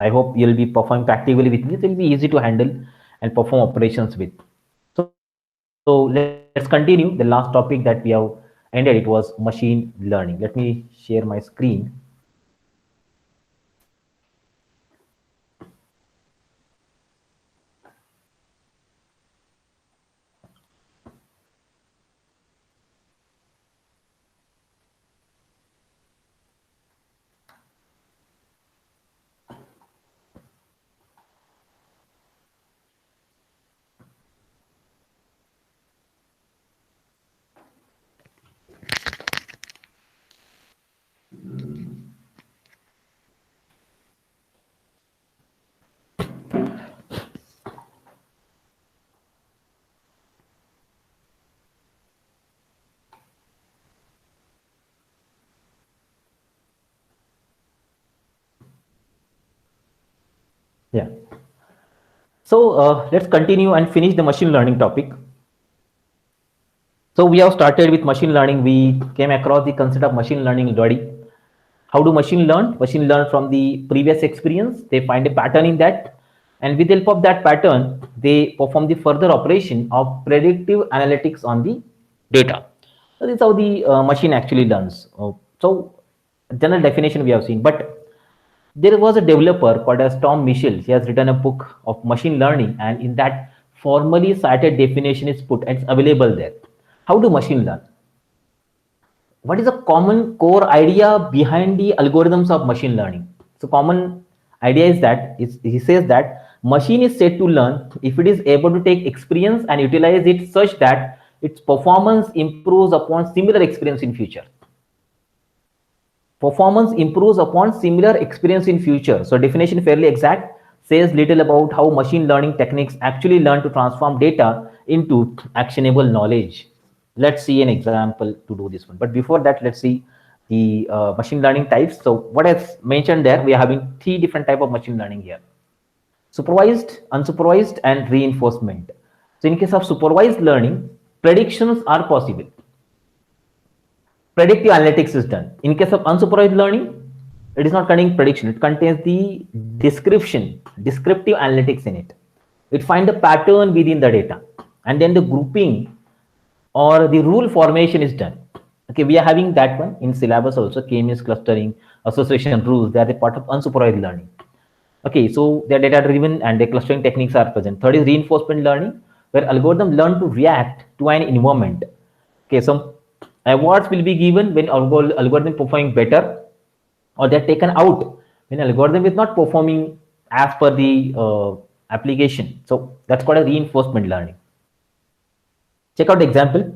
I hope you'll be performing practically with me. It will be easy to handle and perform operations with. So let's continue. The last topic that we have ended, it was machine learning. Let me share my screen. Yeah. So let's continue and finish the machine learning topic. So we have started with machine learning. We came across the concept of machine learning already. How do machine learn? Machine learn from the previous experience. They find a pattern in that, and with the help of that pattern, they perform the further operation of predictive analytics on the data. So this is how the machine actually learns. So general definition we have seen, but there was a developer called as Tom Michel. He has written a book of machine learning, and in that formally cited definition is put and it's available there. How do machine learn? What is a common core idea behind the algorithms of machine learning? So common idea is that he says that machine is said to learn if it is able to take experience and utilize it such that its performance improves upon similar experience in future. Performance improves upon similar experience in future. So definition fairly exact, says little about how machine learning techniques actually learn to transform data into actionable knowledge. Let's see an example to do this one. But before that, let's see the machine learning types. So what I've mentioned there, we are having three different type of machine learning here: supervised, unsupervised, and reinforcement. So in case of supervised learning, predictions are possible. Predictive analytics is done. In case of unsupervised learning, it is not containing prediction. It contains the descriptive analytics in it. It finds a pattern within the data, and then the grouping or the rule formation is done. Okay, we are having that one in syllabus also. K-means clustering, association rules. They are the part of unsupervised learning. Okay, so their data driven and the clustering techniques are present. Third is reinforcement learning, where algorithm learn to react to an environment. Okay, some awards will be given when algorithm performing better, or they're taken out when algorithm is not performing as per the application. So that's called a reinforcement learning. Check out the example.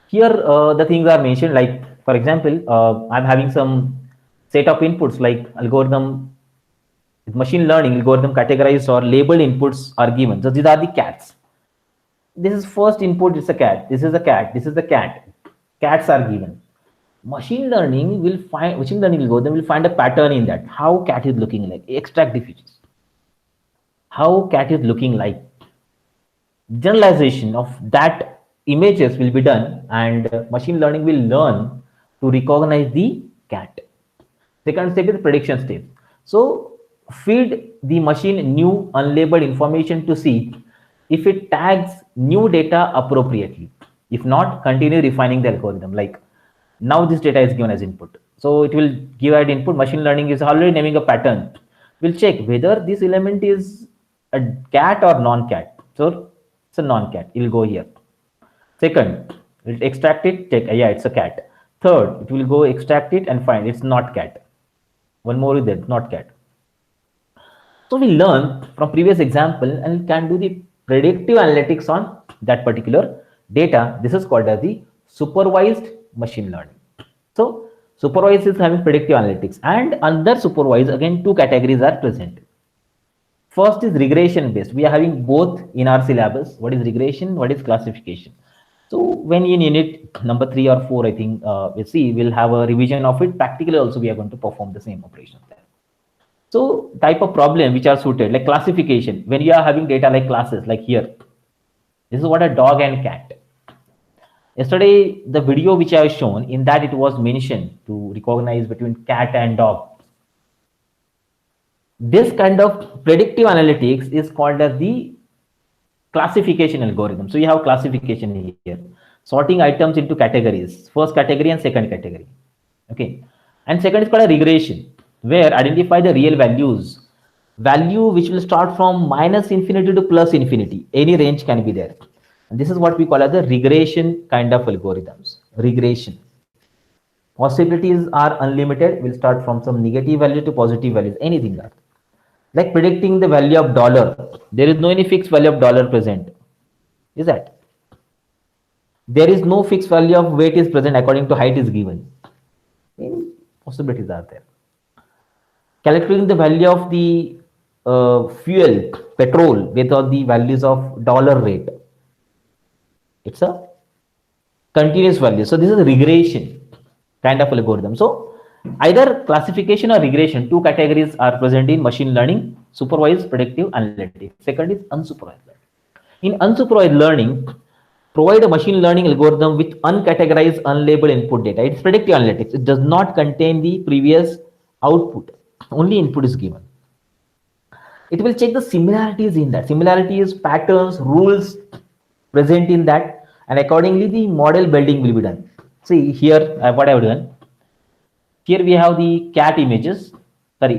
Here the things are mentioned, like for example, I'm having some set of inputs like algorithm. With machine learning, algorithm categorized or labeled inputs are given. So these are the cats. This is first input, it's a cat. This is a cat. This is the cat. Cats are given. Machine learning algorithm will find a pattern in that. How cat is looking like. Extract the features. How cat is looking like. Generalization of that images will be done, and machine learning will learn to recognize the cat. Second step is prediction step. So feed the machine new unlabeled information to see if it tags new data appropriately. If not, continue refining the algorithm. Like now this data is given as input. So it will give an input. Machine learning is already naming a pattern. We'll check whether this element is a cat or non-cat. So it's a non-cat. It will go here. Second, it will extract it, check, yeah, it's a cat. Third, it will go extract it and find it's not cat. One more is there, not cat. So we learn from previous example and can do the predictive analytics on that particular data. This is called as the supervised machine learning. So supervised is having predictive analytics, and under supervised again two categories are present. First is regression based. We are having both in our syllabus. What is regression? What is classification? So when in unit number 3 or 4, I think we'll see, we'll have a revision of it. Practically also we are going to perform the same operations there. So type of problem which are suited, like classification. When you are having data like classes, like here, this is what a dog and cat. Yesterday, the video which I have shown, in that it was mentioned to recognize between cat and dog. This kind of predictive analytics is called as the classification algorithm. So you have classification here, sorting items into categories, first category and second category. Okay. And second is called a regression, where identify the real values, value which will start from minus infinity to plus infinity. Any range can be there. And this is what we call as the regression kind of algorithms. Regression. Possibilities are unlimited, will start from some negative value to positive values, anything that. Like predicting the value of dollar. There is no any fixed value of dollar present. Is that? There is no fixed value of weight is present according to height is given. Any possibilities are there. Calculating the value of the fuel, petrol, with all the values of dollar rate. It's a continuous value. So this is a regression kind of algorithm. So either classification or regression, two categories are present in machine learning: supervised, predictive, analytics. Second is unsupervised learning. In unsupervised learning, provide a machine learning algorithm with uncategorized, unlabeled input data. It's predictive analytics. It does not contain the previous output. Only input is given. It will check the similarities in that. Similarities, patterns, rules present in that, and accordingly the model building will be done. See here, what I have done. Here we have the cat images, sorry,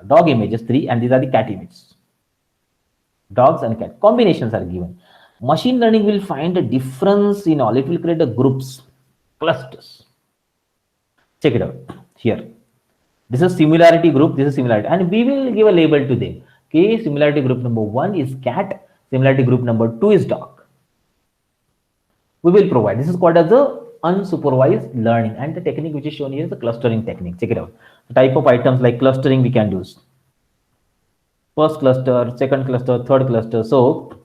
dog images, 3, and these are the cat images. Dogs and cat combinations are given. Machine learning will find a difference in all. It will create a groups, clusters. Check it out here. This is similarity group, this is similarity, and we will give a label to them. Okay, similarity group number 1 is cat, similarity group number 2 is dog. We will provide. This is called as the unsupervised learning, and the technique which is shown here is the clustering technique. Check it out. The type of items like clustering we can do. First cluster, second cluster, third cluster. So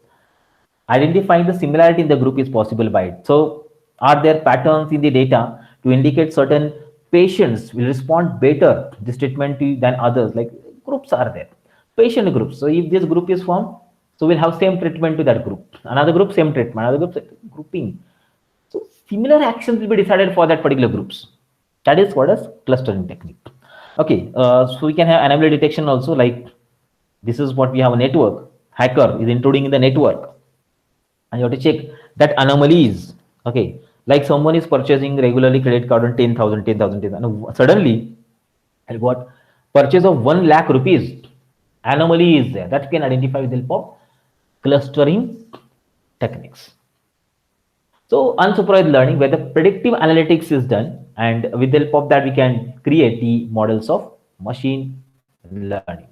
identifying the similarity in the group is possible by it. So are there patterns in the data to indicate certain patients will respond better this treatment than others? Like groups are there, patient groups. So if this group is formed, so we'll have same treatment to that group. Another group, same treatment. Another group, grouping. So similar actions will be decided for that particular groups. That is what is clustering technique. Okay, so we can have anomaly detection also. Like this is what we have a network. Hacker is intruding in the network, and you have to check that anomalies. Okay, like someone is purchasing regularly credit card on 10,000, 10,000, 10,000, and suddenly I got purchase of 1 lakh rupees. Anomaly is there that can identify with the help of clustering techniques. So unsupervised learning, where the predictive analytics is done, and with the help of that we can create the models of machine learning.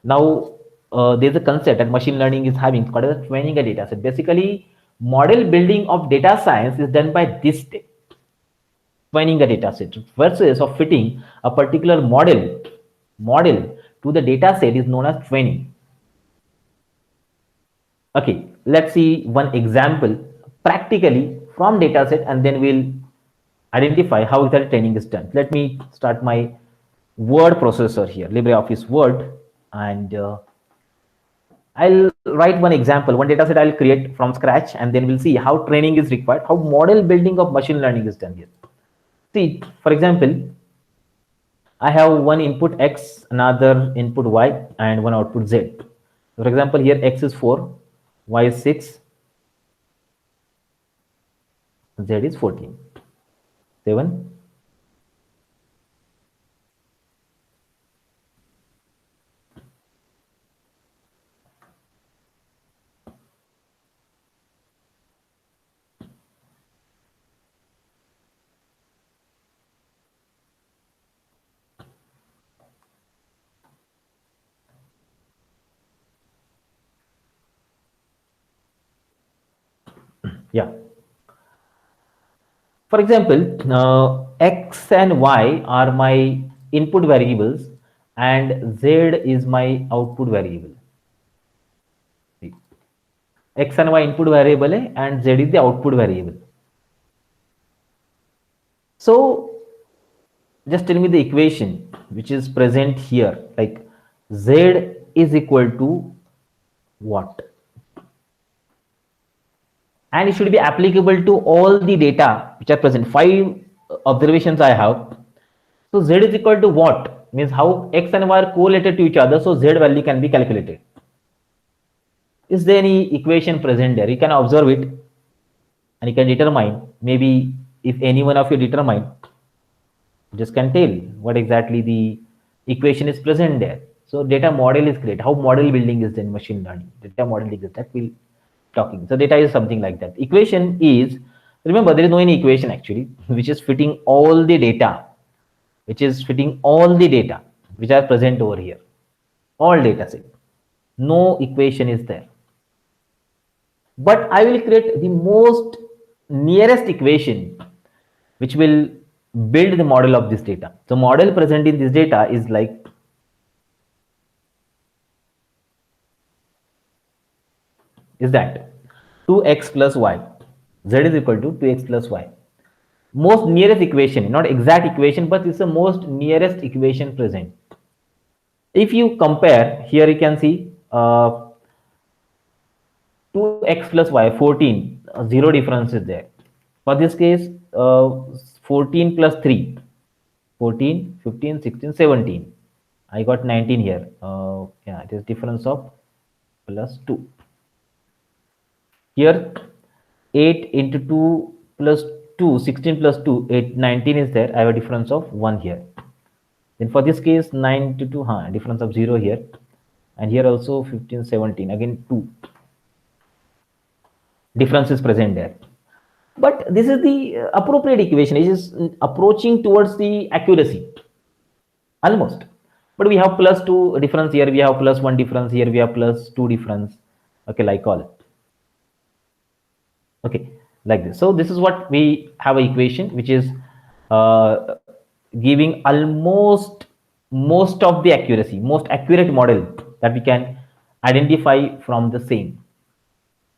Now there's a concept that machine learning is having called as training a data set. Basically, model building of data science is done by this step, training a data set, versus of fitting a particular model to the data set is known as training. Okay, let's see one example practically from data set, and then we'll identify how that training is done. Let me start my word processor here, LibreOffice Word, and I'll write one example, one data set I'll create from scratch, and then we'll see how training is required, how model building of machine learning is done here. See, for example, I have one input X, another input Y, and one output Z. For example, here X is 4, Y is 6, Z is 14, 7. Yeah. For example, X and Y are my input variables and Z is my output variable. X and Y input variable and Z is the output variable. So just tell me the equation which is present here, like Z is equal to what? And it should be applicable to all the data which are present. 5 observations I have. So Z is equal to what? means how x and y are correlated to each other, so z value can be calculated. Is there any equation present there? You can observe it and you can determine. Maybe if any one of you determine, just can tell what exactly the equation is present there. So data model is great. How model building is then machine learning. Data modeling is that we'll talking. So data is something like that. Equation is, remember there is no any equation actually which is fitting all the data, which are present over here. All data set. No equation is there. But I will create the most nearest equation which will build the model of this data. So model present in this data is like is that 2x plus y, z is equal to 2x plus y. Most nearest equation, not exact equation, but it's the most nearest equation present. If you compare here, you can see 2x plus y 14, zero difference is there. For this case 14 plus 3, 14, 15, 16, 17. I got 19 here. Yeah, it is difference of plus 2. Here 8 into 2 plus 2, 16 plus 2, 8, 19 is there. I have a difference of 1 here. Then for this case 9 to 2, difference of 0 here. And here also 15, 17, again 2. Difference is present there. But this is the appropriate equation. It is approaching towards the accuracy. Almost. But we have plus 2 difference here. We have plus 1 difference here. We have plus 2 difference. Okay, like all. Okay, like this. So this is what we have an equation which is giving almost most of the accuracy, most accurate model that we can identify from the same.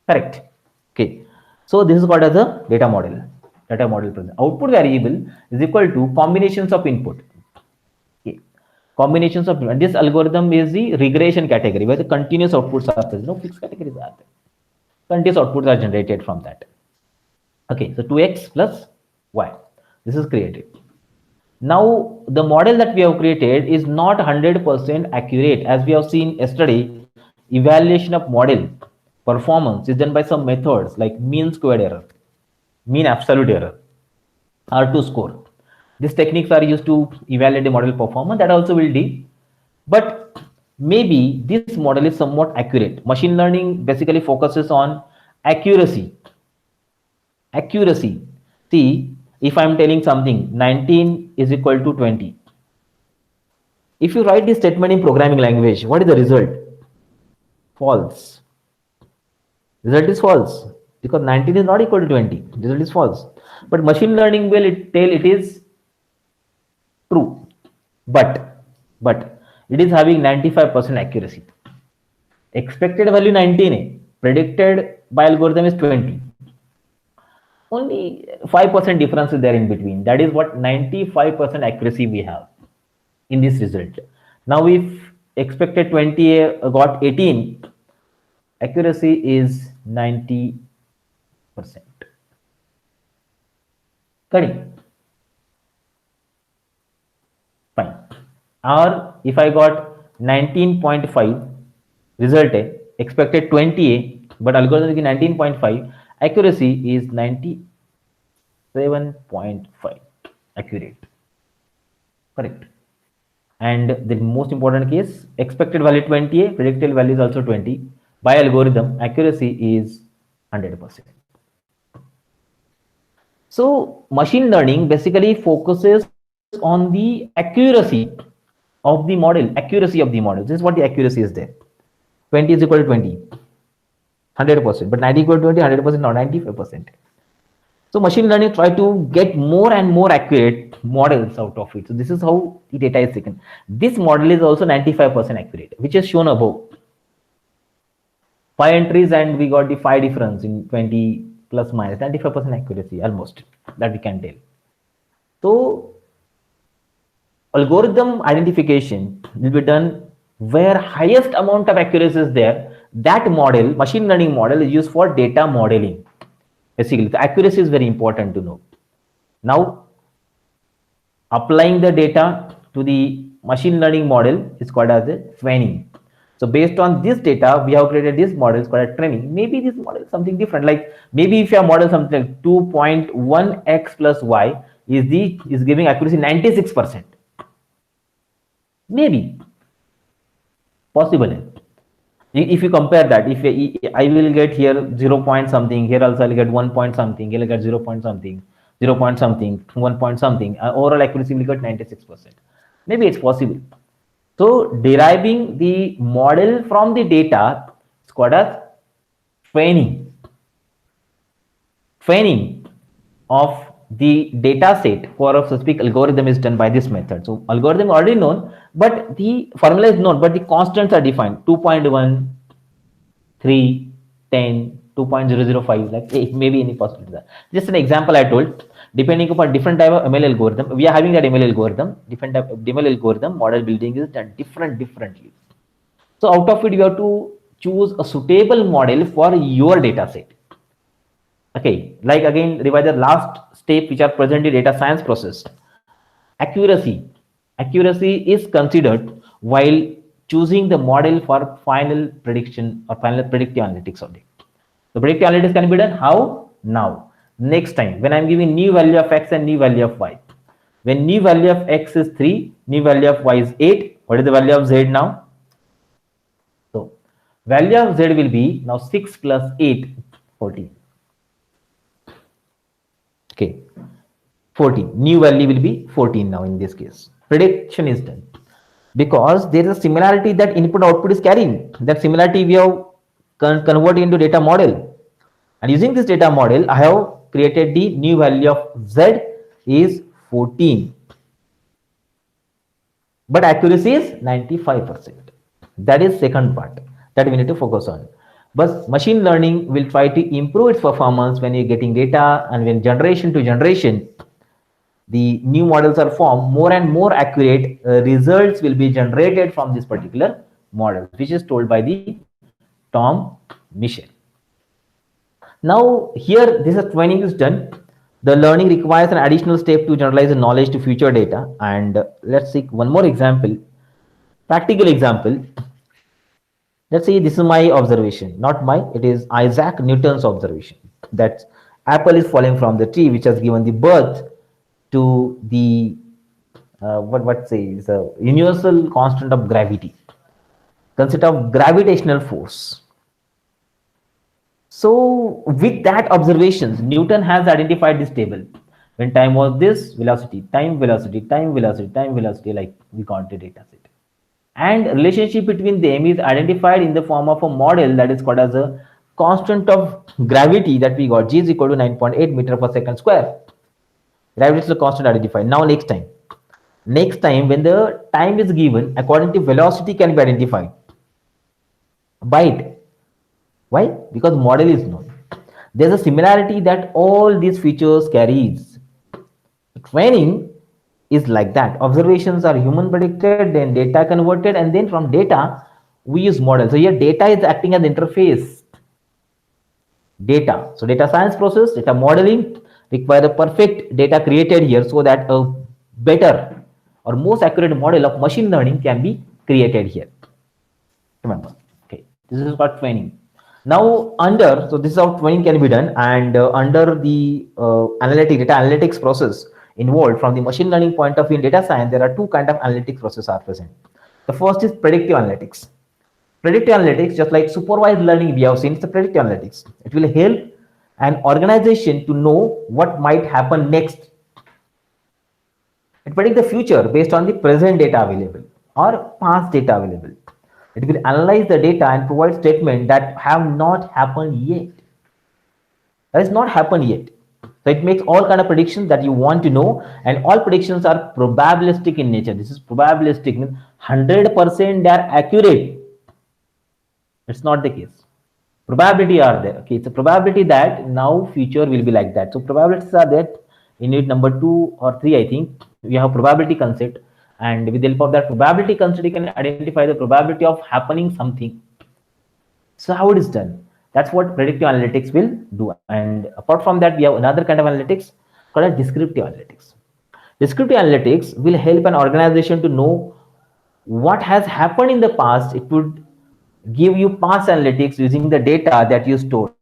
Correct. Okay. So this is called as a data model. Data model present. Output variable is equal to combinations of input. Okay. Combinations of, and this algorithm is the regression category where the continuous outputs are present. No fixed categories are there. Continuous outputs are generated from that. Okay, so 2x plus y. This is created. Now the model that we have created is not 100% accurate. As we have seen yesterday, evaluation of model performance is done by some methods like mean squared error, mean absolute error, R2 score. These techniques are used to evaluate the model performance. That also will do. But maybe this model is somewhat accurate. Machine learning basically focuses on accuracy. Accuracy. See, if I'm telling something 19 is equal to 20. If you write this statement in programming language, what is the result? False. Result is false because 19 is not equal to 20. Result is false. But machine learning will tell it is true. But it is having 95% accuracy. Expected value 19, predicted by algorithm is 20. Only 5% difference is there in between. That is what 95% accuracy we have in this result. Now if expected 20 got 18, accuracy is 90%. Correct? Fine. Or if I got 19.5 result expected 20, but algorithm is 19.5, accuracy is 97.5 accurate. Correct. And the most important case, expected value 20, predicted value is also 20. By algorithm, accuracy is 100%. So machine learning basically focuses on the accuracy of the model. Accuracy of the model. This is what the accuracy is there. 20 is equal to 20. 100%, but 90 equal to 20, 100%, not 95%. So machine learning try to get more and more accurate models out of it. So this is how the data is taken. This model is also 95% accurate, which is shown above. 5 entries and we got the 5 difference in 20 plus minus 95% accuracy almost that we can tell. So algorithm identification will be done where highest amount of accuracy is there. That model, machine learning model, is used for data modeling. Basically, the accuracy is very important to know. Now, applying the data to the machine learning model is called as a training. So based on this data, we have created this model is called a training. Maybe this model is something different. Like maybe if you have model something like 2.1x plus y is giving accuracy 96%. Maybe possible. If you compare that, if I will get here 0 point something, here also I'll get 1 point something, here I'll get 0 point something, 0 point something, 1 point something, overall accuracy will get 96%. Maybe it's possible. So deriving the model from the data is called as training. Training of the data set for a specific algorithm is done by this method. So algorithm already known, but the formula is known, but the constants are defined: 2.1, 3, 10, 2.005, like maybe any possibility. Just an example I told, depending upon different type of ML algorithm, we are having that ML algorithm, different type of ML algorithm, model building is done differently. So out of it, you have to choose a suitable model for your data set. Okay, like again, revise the last step which are present in data science process. Accuracy. Accuracy is considered while choosing the model for final prediction or final predictive analytics only. So predictive analytics can be done how? Now. Next time, when I'm giving new value of x and new value of y. When new value of x is 3, new value of y is 8, what is the value of z now? So value of z will be now 6 plus 8, 14. Okay, 14. New value will be 14 now in this case. Prediction is done. Because there is a similarity that input output is carrying. That similarity we have converted into data model. And using this data model, I have created the new value of z is 14. But accuracy is 95%. That is second part that we need to focus on. But machine learning will try to improve its performance when you're getting data, and when generation to generation, the new models are formed, more and more accurate results will be generated from this particular model, which is told by the Tom Michel. Now here this training is done. The learning requires an additional step to generalize the knowledge to future data. And let's see one more example, practical example. Let's say this is my observation, not my, it is Isaac Newton's observation, that apple is falling from the tree, which has given the birth to the what says the universal constant of gravity, concept of gravitational force. So with that observations, Newton has identified this table. When time was this, velocity, time, velocity, time, velocity, time, velocity, like we got the data set. And relationship between them is identified in the form of a model that is called as a constant of gravity that we got. G is equal to 9.8 meter per second square. Gravity is the constant identified. Now next time when the time is given, according to velocity can be identified by it. Why? Because model is known. There's a similarity that all these features carries. Training is like that. Observations are human predicted, then data converted, and then from data we use models. So here data is acting as interface. Data. So data science process, data modeling require a perfect data created here so that a better or most accurate model of machine learning can be created here. Remember, okay, this is about training. Now so this is how training can be done, and under the data analytics process involved from the machine learning point of view in data science, there are two kind of analytics processes are present. The first is predictive analytics. Predictive analytics, just like supervised learning we have seen, it's a predictive analytics. It will help an organization to know what might happen next. It predicts the future based on the present data available or past data available. It will analyze the data and provide statements that have not happened yet. That has not happened yet. So it makes all kind of predictions that you want to know, and all predictions are probabilistic in nature. This is probabilistic, means 100% they are accurate. It's not the case. Probability are there. Okay, it's a probability that now future will be like that. So probabilities are there. In unit number 2 or 3, I think we have probability concept, and with the help of that probability concept, you can identify the probability of happening something. So how it is done? That's what predictive analytics will do. And apart from that, we have another kind of analytics called as descriptive analytics. Descriptive analytics will help an organization to know what has happened in the past, it would give you past analytics using the data that you stored.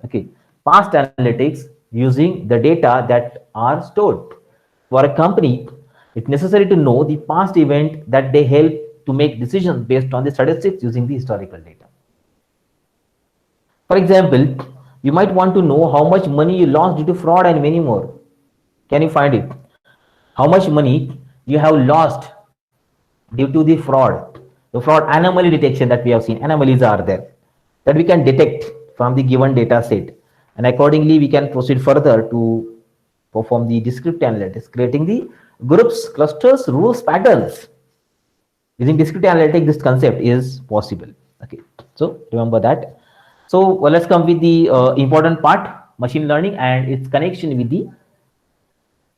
Okay, past analytics using the data that are stored. For a company, it's necessary to know the past event that they help to make decisions based on the statistics using the historical data. For example, you might want to know how much money you lost due to fraud and many more. Can you find it? How much money you have lost due to the fraud anomaly detection that we have seen. Anomalies are there that we can detect from the given data set, and accordingly we can proceed further to perform the descriptive analytics, creating the groups, clusters, rules, patterns. Using descriptive analytics, this concept is possible. Okay, so remember that. So well, let's come with the important part, machine learning and its connection with the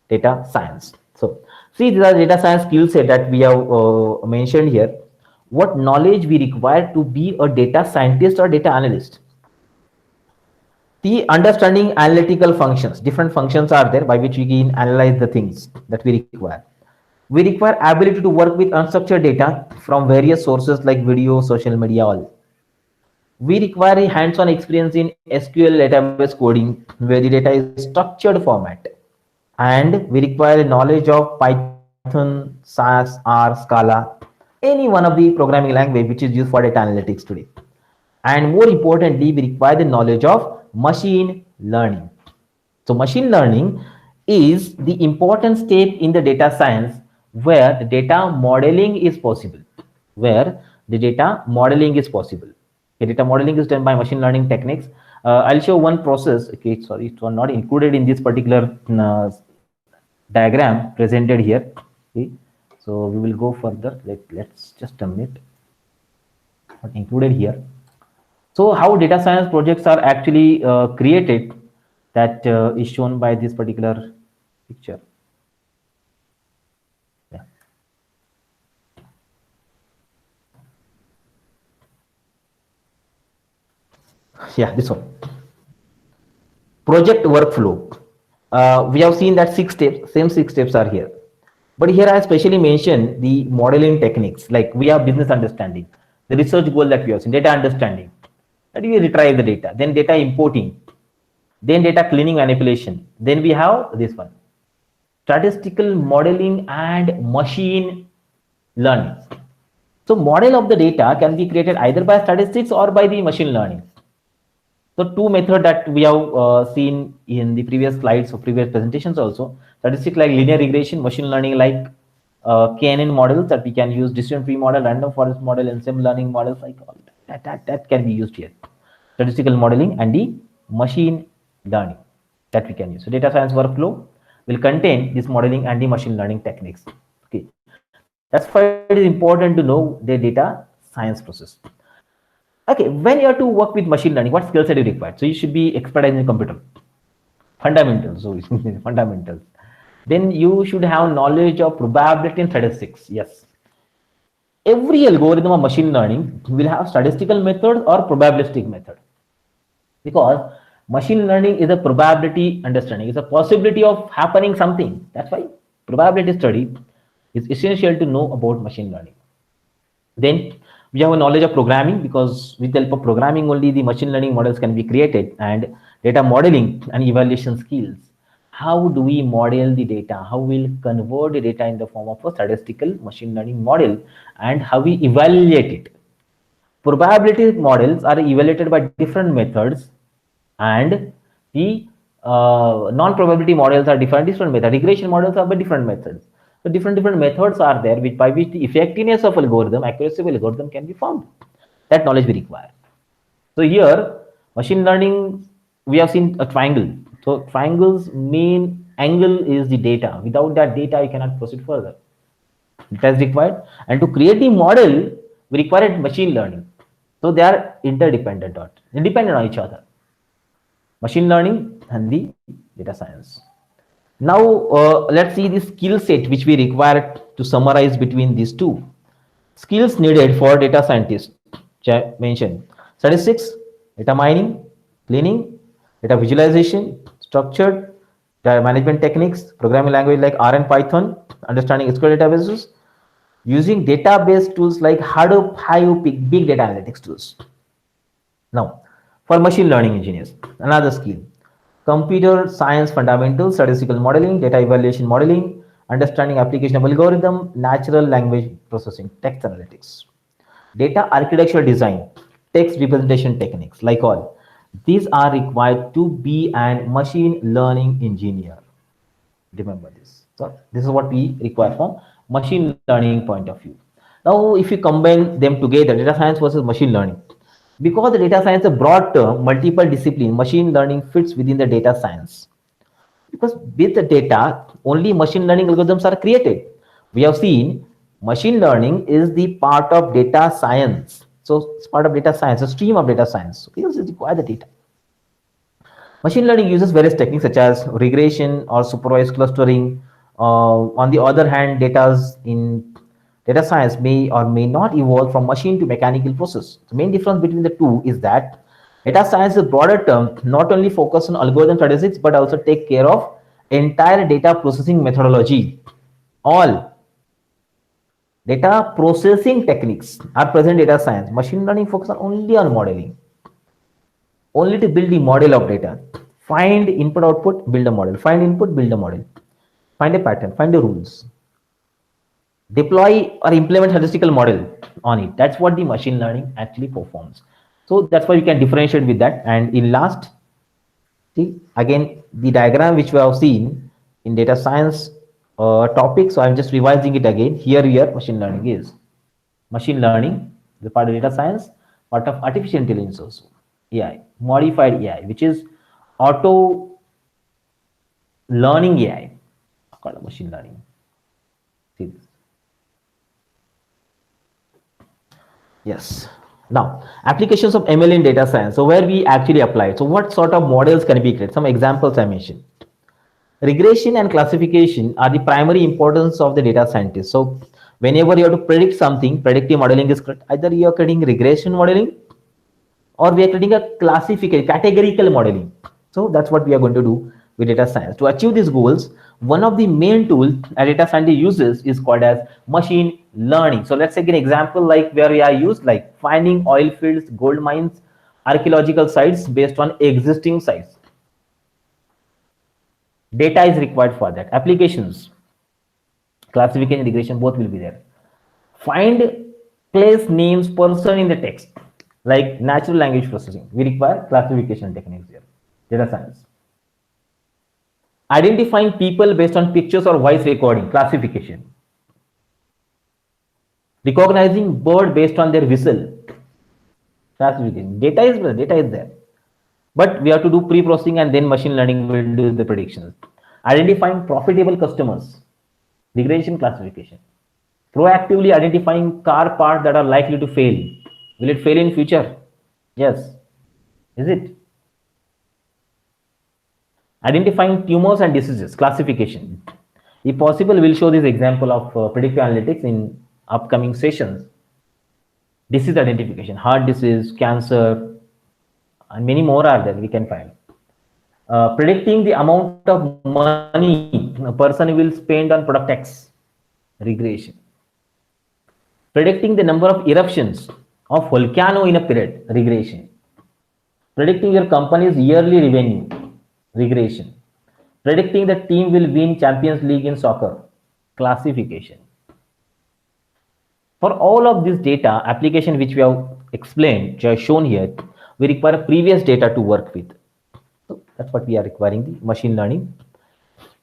data science. So see, these are data science skill set that we have mentioned here. What knowledge we require to be a data scientist or data analyst? The understanding analytical functions. Different functions are there by which we can analyze the things that we require. We require ability to work with unstructured data from various sources like video, social media, all. We require a hands-on experience in SQL database coding where the data is structured format. And we require a knowledge of Python, SAS, R, Scala, any one of the programming language which is used for data analytics today. And more importantly, we require the knowledge of machine learning. So machine learning is the important step in the data science where the data modeling is possible. Where the data modeling is possible. Okay, data modeling is done by machine learning techniques. I'll show one process. Okay, sorry, it was not included in this particular diagram presented here. Okay, so we will go further. Let's just a minute. Not included here. So how data science projects are actually created, that is shown by this particular picture. Yeah. Yeah, this one. Project workflow. We have seen that 6 steps, same 6 steps are here. But here I specially mentioned the modeling techniques, like we have business understanding, the research goal that we have seen, data understanding, that we retrieve the data, then data importing, then data cleaning manipulation. Then we have this one, statistical modeling and machine learning. So model of the data can be created either by statistics or by the machine learning. So two methods that we have seen in the previous slides or previous presentations also, statistics like linear regression, machine learning like KNN models that we can use, decision tree model, random forest model, and sim learning models like all that can be used here. Statistical modeling and the machine learning that we can use. So data science workflow will contain this modeling and the machine learning techniques. Okay, that's why it is important to know the data science process. Okay, when you have to work with machine learning, what skill set you require? So you should be expert in computer fundamentals. So fundamentals. Then you should have knowledge of probability and statistics. Yes, every algorithm of machine learning will have statistical method or probabilistic method, because machine learning is a probability understanding. It's a possibility of happening something. That's why probability study is essential to know about machine learning. Then we have a knowledge of programming, because with the help of programming only the machine learning models can be created, and data modeling and evaluation skills. How do we model the data? How we'll convert the data in the form of a statistical machine learning model, and how we evaluate it. Probability models are evaluated by different methods, and the non-probability models are different methods. Regression models are by different methods. So different methods are there by which the effectiveness of algorithm, accuracy of algorithm can be found. That knowledge we require. So here, machine learning, we have seen a triangle. So triangle's main angle is the data. Without that data, you cannot proceed further. That is required. And to create the model, we require machine learning. So they are interdependent or independent on each other. Machine learning and the data science. Now let's see the skill set which we require to summarize between these two. Skills needed for data scientists, which I mentioned: statistics, data mining, cleaning, data visualization, structured data management techniques, programming language like R and Python, understanding SQL databases, using database tools like Hadoop, Hadoop, big data analytics tools. Now, for machine learning engineers, another skill: computer science fundamentals, statistical modeling, data evaluation modeling, understanding application of algorithm, natural language processing, text analytics, data architecture design, text representation techniques, like all. These are required to be an machine learning engineer. Remember this. So this is what we require from machine learning point of view. Now, if you combine them together, data science versus machine learning, because the data science is a broad term, multiple discipline, machine learning fits within the data science. Because with the data, only machine learning algorithms are created. We have seen machine learning is the part of data science. So it's part of data science, a stream of data science. So we also require the data. Machine learning uses various techniques such as regression or supervised clustering. On the other hand, data science may or may not evolve from machine to mechanical process. The main difference between the two is that data science is a broader term, not only focus on algorithm statistics, but also take care of entire data processing methodology. All data processing techniques are present in data science. Machine learning focuses only on modeling, only to build the model of data. Find input output, build a model. Find input, build a model. Find a pattern, find the rules. Deploy or implement statistical model on it. That's what the machine learning actually performs. So that's why we can differentiate with that. And in last, see again the diagram which we have seen in data science topic. So I'm just revising it again. Here machine learning is. Machine learning, the part of data science, part of artificial intelligence also. AI, modified AI, which is auto learning AI, called machine learning. See this. Yes. Now, applications of ML in data science. So where we actually apply it. So what sort of models can be created? Some examples I mentioned. Regression and classification are the primary importance of the data scientist. So whenever you have to predict something, predictive modeling is correct. Either you are creating regression modeling or we are creating a classification, categorical modeling. So that's what we are going to do with data science. To achieve these goals, one of the main tools a data scientist uses is called as machine learning. So let's take an example like where we are used like finding oil fields, gold mines, archaeological sites based on existing sites. Data is required for that. Applications, classification, regression, both will be there. Find place, names, person in the text, like natural language processing. We require classification techniques here. Data science. Identifying people based on pictures or voice recording, classification. Recognizing bird based on their whistle, classification. Data is there. But we have to do pre-processing and then machine learning will do the predictions. Identifying profitable customers, regression, classification. Proactively identifying car parts that are likely to fail. Will it fail in future? Yes. Is it? Identifying tumors and diseases, classification. If possible, we'll show this example of predictive analytics in upcoming sessions. Disease identification, heart disease, cancer, and many more are there we can find. Predicting the amount of money a person will spend on product X, regression. Predicting the number of eruptions of volcano in a period, regression. Predicting your company's yearly revenue, regression. Predicting the team will win Champions League in soccer, classification. For all of this data application which we have explained, which I have shown here, we require previous data to work with. So that's what we are requiring the machine learning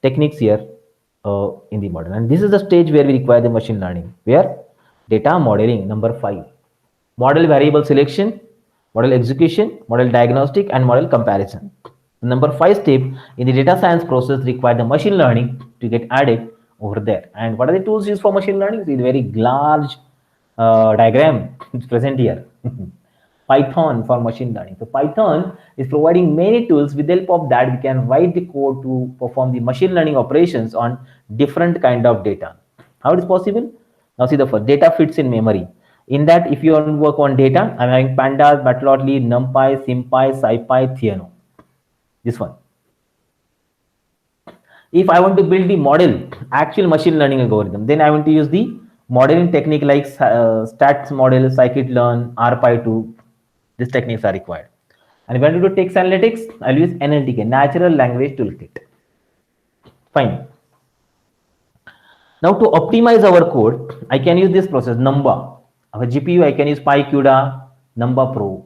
techniques here in the model. And this is the stage where we require the machine learning, where data modeling, number 5. Model variable selection, model execution, model diagnostic, and model comparison. Number 5 step in the data science process require the machine learning to get added over there. And what are the tools used for machine learning? It's a very large diagram it's present here. Python for machine learning. So Python is providing many tools. With the help of that, we can write the code to perform the machine learning operations on different kind of data. How it is possible? Now see the first, data fits in memory. In that, if you want to work on data, I'm having pandas, matplotlib, numpy, sympy, scipy, theano. This one. If I want to build the model, actual machine learning algorithm, then I want to use the Modeling technique like stats model, scikit-learn, RPy2, these techniques are required. And when you do text analytics, I'll use NLTK, Natural Language Toolkit. Fine. Now to optimize our code, I can use this process, Numba. For GPU, I can use PyCUDA, Numba Pro.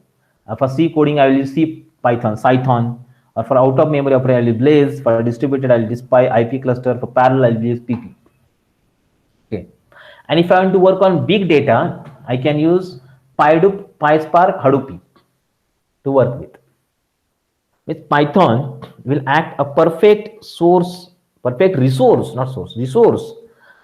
For C coding, I will use C Python, Cython. Or for out of memory operator, I will use Blaze. For distributed, I will use IP cluster. For parallel, I will use PP. Okay. And if I want to work on big data, I can use PyDoop, PySpark, Hadoop to work with. With Python will act a perfect resource, not source, resource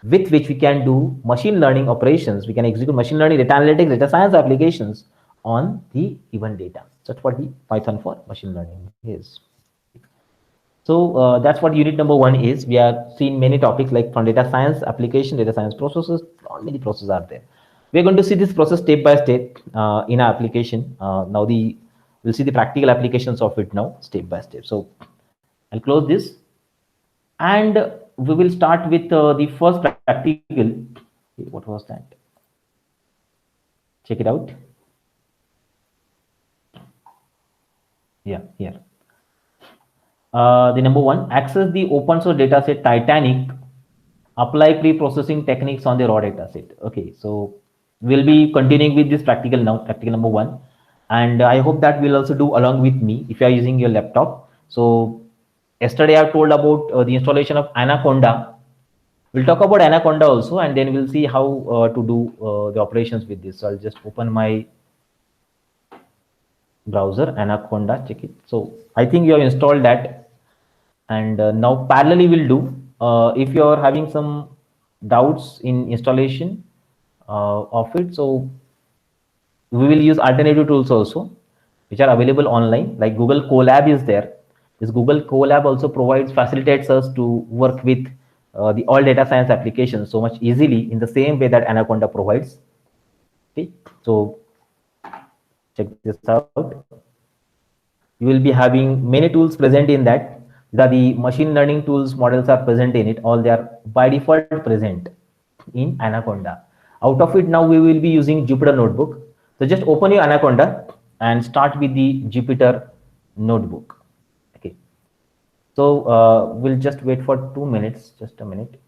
with which we can do machine learning operations. We can execute machine learning, data analytics, data science applications on the given data. That's what the Python for machine learning is. So that's what unit number 1 is. We are seeing many topics like from data science application, data science processes, many processes are there. We're going to see this process step by step in our application. Now we'll see the practical applications of it now, step by step. So I'll close this and we will start with the first practical. What was that? Check it out. Yeah, here. The number 1, access the open source dataset Titanic, apply pre-processing techniques on the raw dataset. Okay, so we'll be continuing with this practical now, practical number 1, and I hope that we'll also do along with me if you are using your laptop. So yesterday I told about the installation of Anaconda. We'll talk about Anaconda also, and then we'll see how to do the operations with this. So I'll just open my browser, Anaconda, check it. So I think you have installed that, and now parallelly we'll do. If you are having some doubts in installation of it, so we will use alternative tools also, which are available online, like Google Colab is there. This Google Colab also facilitates us to work with the all data science applications so much easily in the same way that Anaconda provides. Okay, so check this out. You will be having many tools present in that. The machine learning tools models are present in it. All they are by default present in Anaconda. Out of it, now we will be using Jupyter Notebook. So just open your Anaconda and start with the Jupyter Notebook. Okay. So we'll just wait for 2 minutes. Just a minute.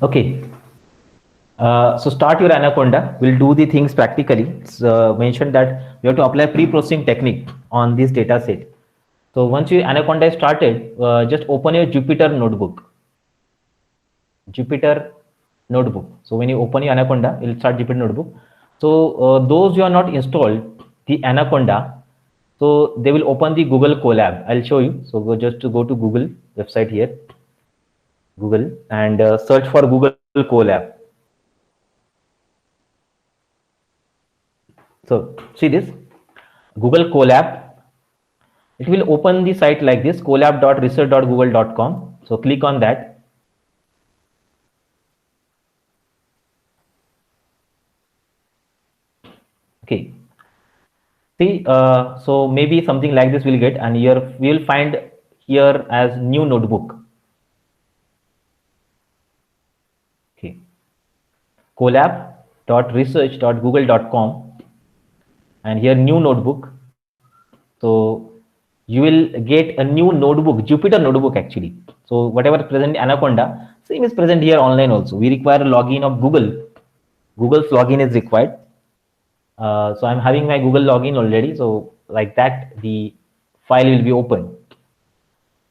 Okay. So start your Anaconda. We'll do the things practically. It's mentioned that you have to apply pre-processing technique on this data set. So once your Anaconda is started, just open your Jupyter notebook. Jupyter notebook. So when you open your Anaconda, you'll start Jupyter notebook. So those who are not installed the Anaconda, so they will open the Google Colab. I'll show you. So just to go to Google website here, Google, and search for Google Colab. So see this Google Colab. It will open the site like this, colab.research.google.com. So click on that. Okay. See, so maybe something like this we'll get, and here we will find here as new notebook. Okay. Colab.research.google.com, and here new notebook. So you will get a new notebook, Jupyter notebook actually. So whatever is present in Anaconda, same is present here online also. We require a login of Google. Google's login is required. So I'm having my Google login already. So like that, the file will be open.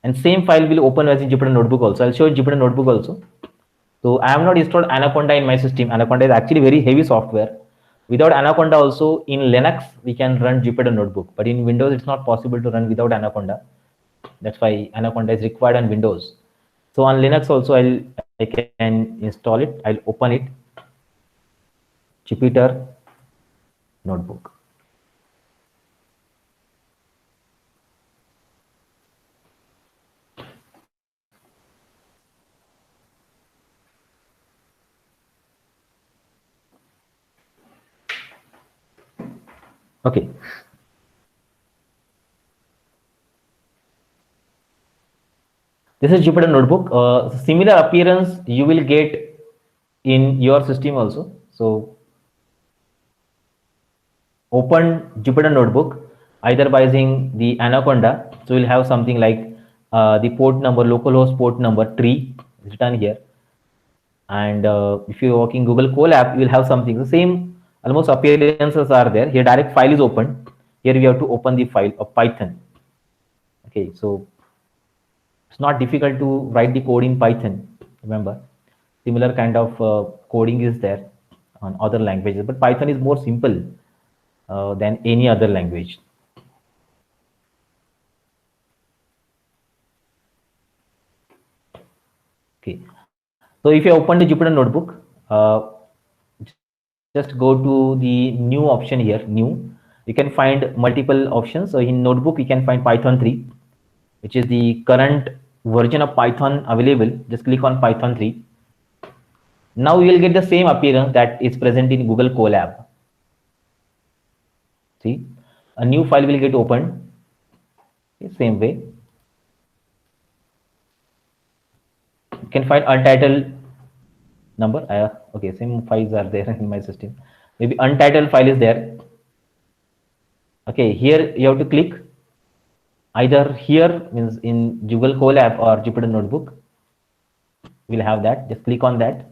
And same file will open as in Jupyter notebook also. I'll show you Jupyter notebook also. So I have not installed Anaconda in my system. Anaconda is actually very heavy software. Without Anaconda also in Linux, we can run Jupyter notebook. But in Windows, it's not possible to run without Anaconda. That's why Anaconda is required on Windows. So on Linux also, I can install it. I'll open it. Jupyter notebook. Okay. This is Jupyter notebook. Similar appearance you will get in your system also. So open Jupyter notebook either by using the Anaconda. So you'll have something like the port number, localhost port number tree written here. And if you're working Google Colab, you will have something. The same almost appearances are there. Here direct file is open. Here we have to open the file of Python. Okay, so it's not difficult to write the code in Python. Remember, similar kind of coding is there on other languages, but Python is more simple than any other language. Okay, so if you open the Jupyter notebook, just go to the new option here, new. You can find multiple options. So in notebook, you can find Python 3, which is the current version of Python available. Just click on Python 3. Now you will get the same appearance that is present in Google Colab. See, a new file will get opened. Okay, same way. You can find untitled number. Okay, same files are there in my system. Maybe untitled file is there. Okay, here you have to click either here means in Google Colab or Jupyter notebook. We'll have that. Just click on that,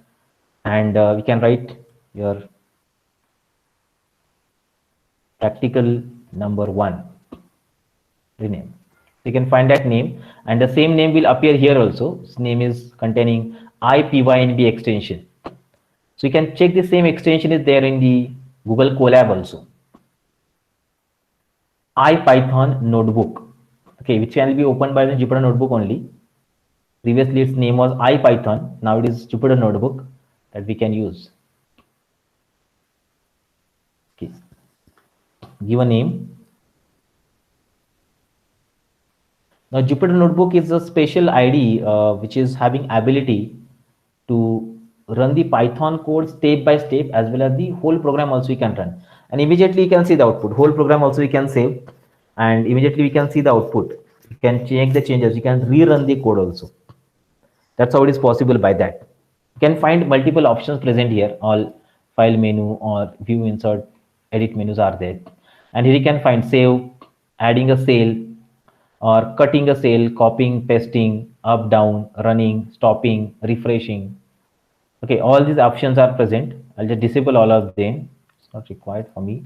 and we can write your practical number 1. Rename. You can find that name, and the same name will appear here also. This name is containing IPYNB extension. So you can check the same extension is there in the Google Colab also. IPython notebook. Okay, which can be opened by the Jupyter notebook only. Previously its name was IPython. Now it is Jupyter notebook that we can use. Okay. Give a name. Now Jupyter notebook is a special IDE which is having ability to run the Python code step by step, as well as the whole program also you can run, and immediately you can see the output. Whole program also you can save, and immediately we can see the output. You can change the changes, you can rerun the code also. That's how it is possible by that. You can find multiple options present here. All file menu or view, insert, edit menus are there, and here you can find save, adding a cell or cutting a cell, copying, pasting, up, down, running, stopping, refreshing. Okay, all these options are present. I'll just disable all of them. It's not required for me.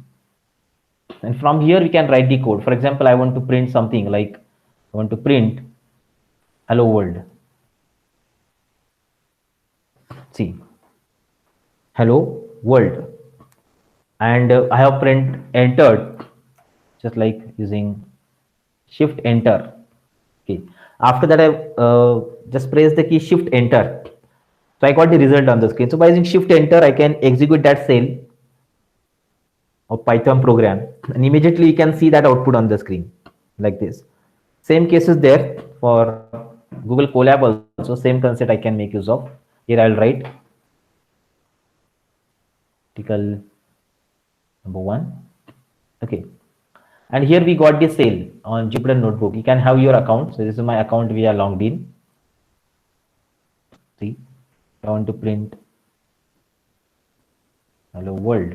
And from here we can write the code. For example, I want to print something like I want to print hello world. See, hello world, and I have print entered just like using shift enter. Okay, after that I just press the key shift enter. So I got the result on the screen. So by using shift enter, I can execute that cell of Python program, and immediately you can see that output on the screen like this. Same case is there for Google Colab also. Same concept I can make use of. Here I'll write article number one. Okay, and here we got the sale on Jupyter Notebook. You can have your account. So this is my account. We are logged in. See, I want to print hello world.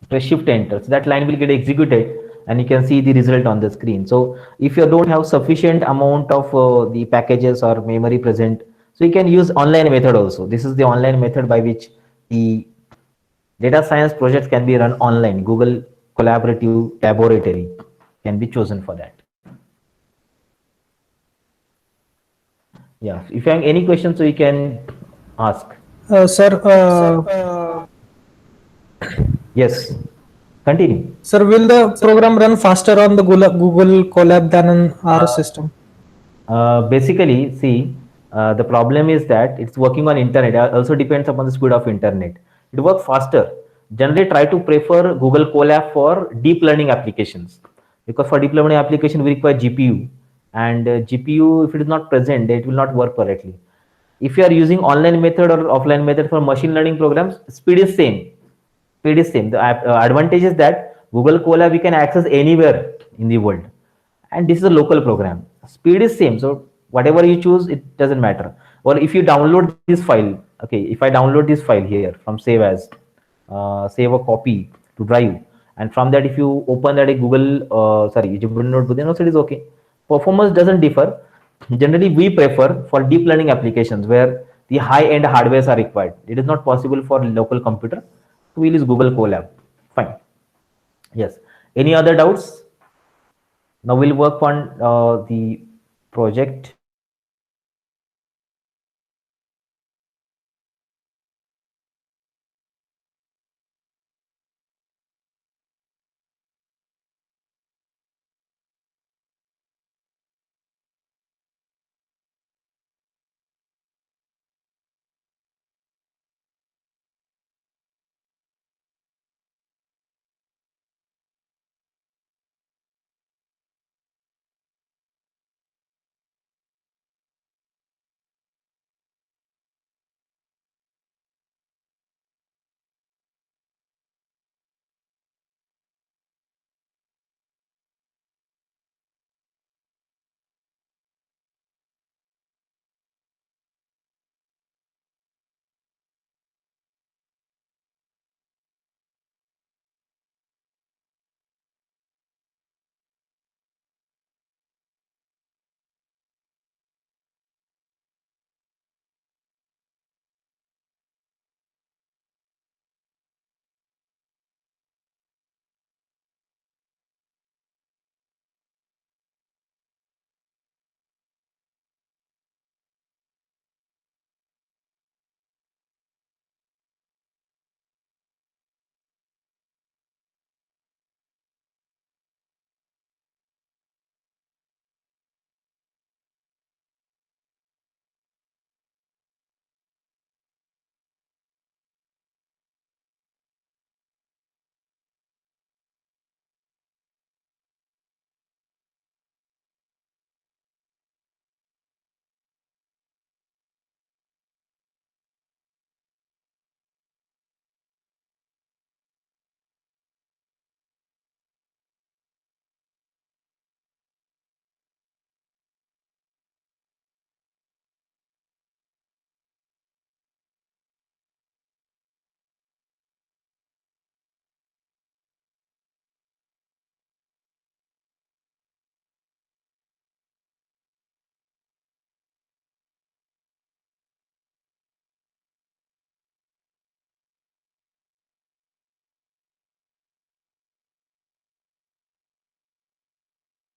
Press shift enter, so that line will get executed and you can see the result on the screen. So if you don't have sufficient amount of the packages or memory present, so you can use online method also. This is the online method by which the data science projects can be run online. Google Collaborative Laboratory can be chosen for that. Yeah, if you have any questions, so you can ask. Sir, Yes, continue. sir, will the program run faster on the Google Colab than on our Uh, system? Basically, see, the problem is that it's working on internet. It also depends upon the speed of internet. It works faster. Generally, try to prefer Google Colab for deep learning applications, because for deep learning application we require GPU, and GPU, if it is not present, it will not work correctly. If you are using online method or offline method for machine learning programs, speed is same. Speed is same. The advantage is that Google Colab we can access anywhere in the world, and this is a local program. Speed is same, so whatever you choose, it doesn't matter. Or if you download this file, okay, if I download this file here from save as, save a copy to drive, and from that if you open that a Google, sorry, Jupyter Notebook, then also it is okay. Performance doesn't differ. Generally, we prefer for deep learning applications where the high-end hardwares are required. It is not possible for local computer. So we'll use Google Colab. Fine. Yes. Any other doubts? Now we'll work on the project.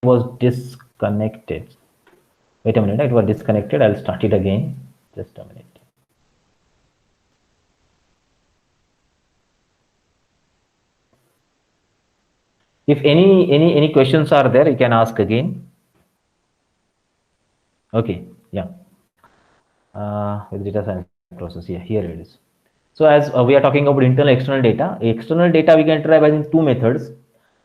was disconnected. Wait a minute, it was disconnected. I'll start it again. Just a minute. If any questions are there, you can ask again. Okay, yeah. With data science process, yeah, here it is. So as we are talking about internal external data, external data we can try by using two methods,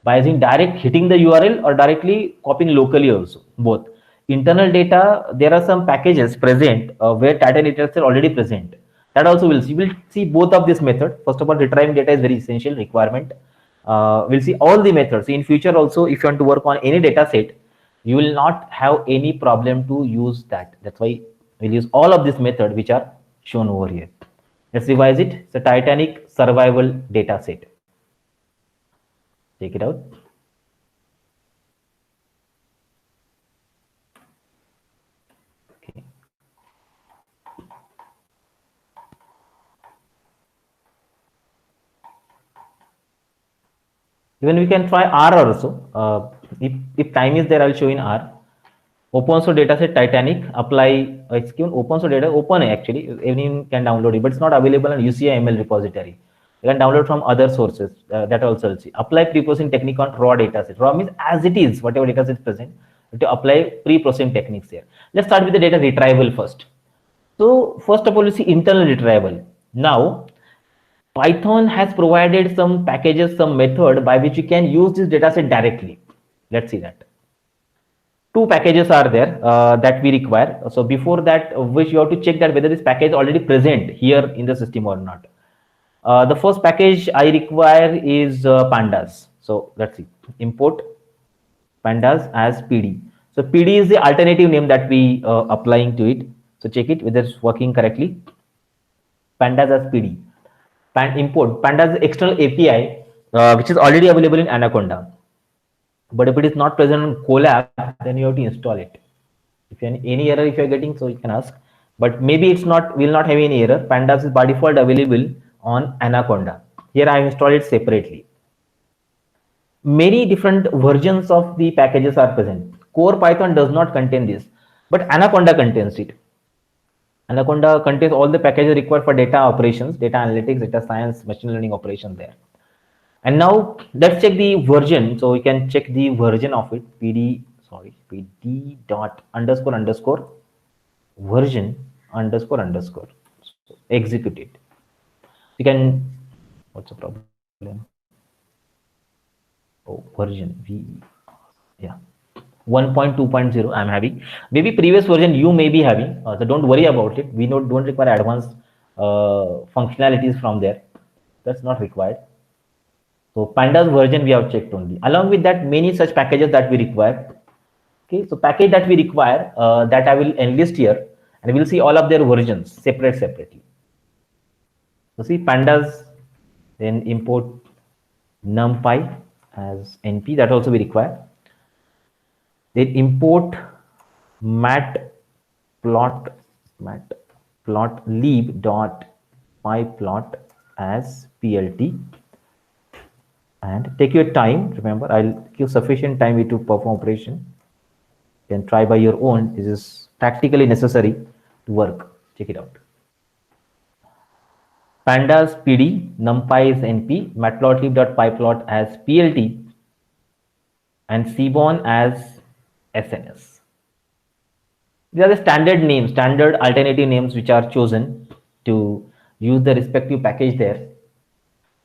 by using direct hitting the URL or directly copying locally also, both. Internal data, there are some packages present where data data are already present. That also we'll see. We'll see both of this method. First of all, retrieving data is very essential requirement. We'll see all the methods. In future also, if you want to work on any data set, you will not have any problem to use that. That's why we'll use all of this method which are shown over here. Let's revise it. It's a Titanic survival data set. Check it out. Okay. Even we can try R also. If time is there, I'll show in R. Open source dataset Titanic. Apply. It's given open source data. Open actually. Anyone can download it, but it's not available on UCI/ML repository. You can download from other sources. That also will see. Apply pre-processing technique on raw dataset. Raw means as it is, whatever data is present. To apply pre-processing techniques here. Let's start with the data retrieval first. So first of all, you see internal retrieval. Now, Python has provided some packages, some method by which you can use this dataset directly. Let's see that. Two packages are there that we require. So before that, which you have to check that whether this package is already present here in the system or not. The first package I require is pandas. So let's see. Import pandas as PD. So PD is the alternative name that we applying to it. So check it whether it's working correctly. Pandas as PD. Import pandas external API, which is already available in Anaconda. But if it is not present on Colab, then you have to install it. If you have any error, if you are getting, so you can ask. But maybe it's not, will not have any error. Pandas is by default available on Anaconda. Here I have installed it separately. Many different versions of the packages are present. Core Python does not contain this, but Anaconda contains it. Anaconda contains all the packages required for data operations, data analytics, data science, machine learning operations there. And now let's check the version. So we can check the version of it. PD dot underscore underscore version underscore underscore. So execute it. You can. What's the problem? Oh, version V. Yeah. 1.2.0 I'm having. Maybe previous version you may be having, so don't worry about it. We don't require advanced functionalities from there. That's not required. So pandas version we have checked only. Along with that, many such packages that we require. Okay, so package that we require that I will enlist here, and we'll see all of their versions separately. So see pandas, then import numpy as np, that also we require. Then import matplotlib dot pyplot as plt, and take your time. Remember, I'll give sufficient time to perform operation. You can try by your own. This is practically necessary to work. Check it out. Pandas pd, numpy is np, matplotlib.pyplot as plt, and seaborn as SNS. These are the standard names, standard alternative names which are chosen to use the respective package there.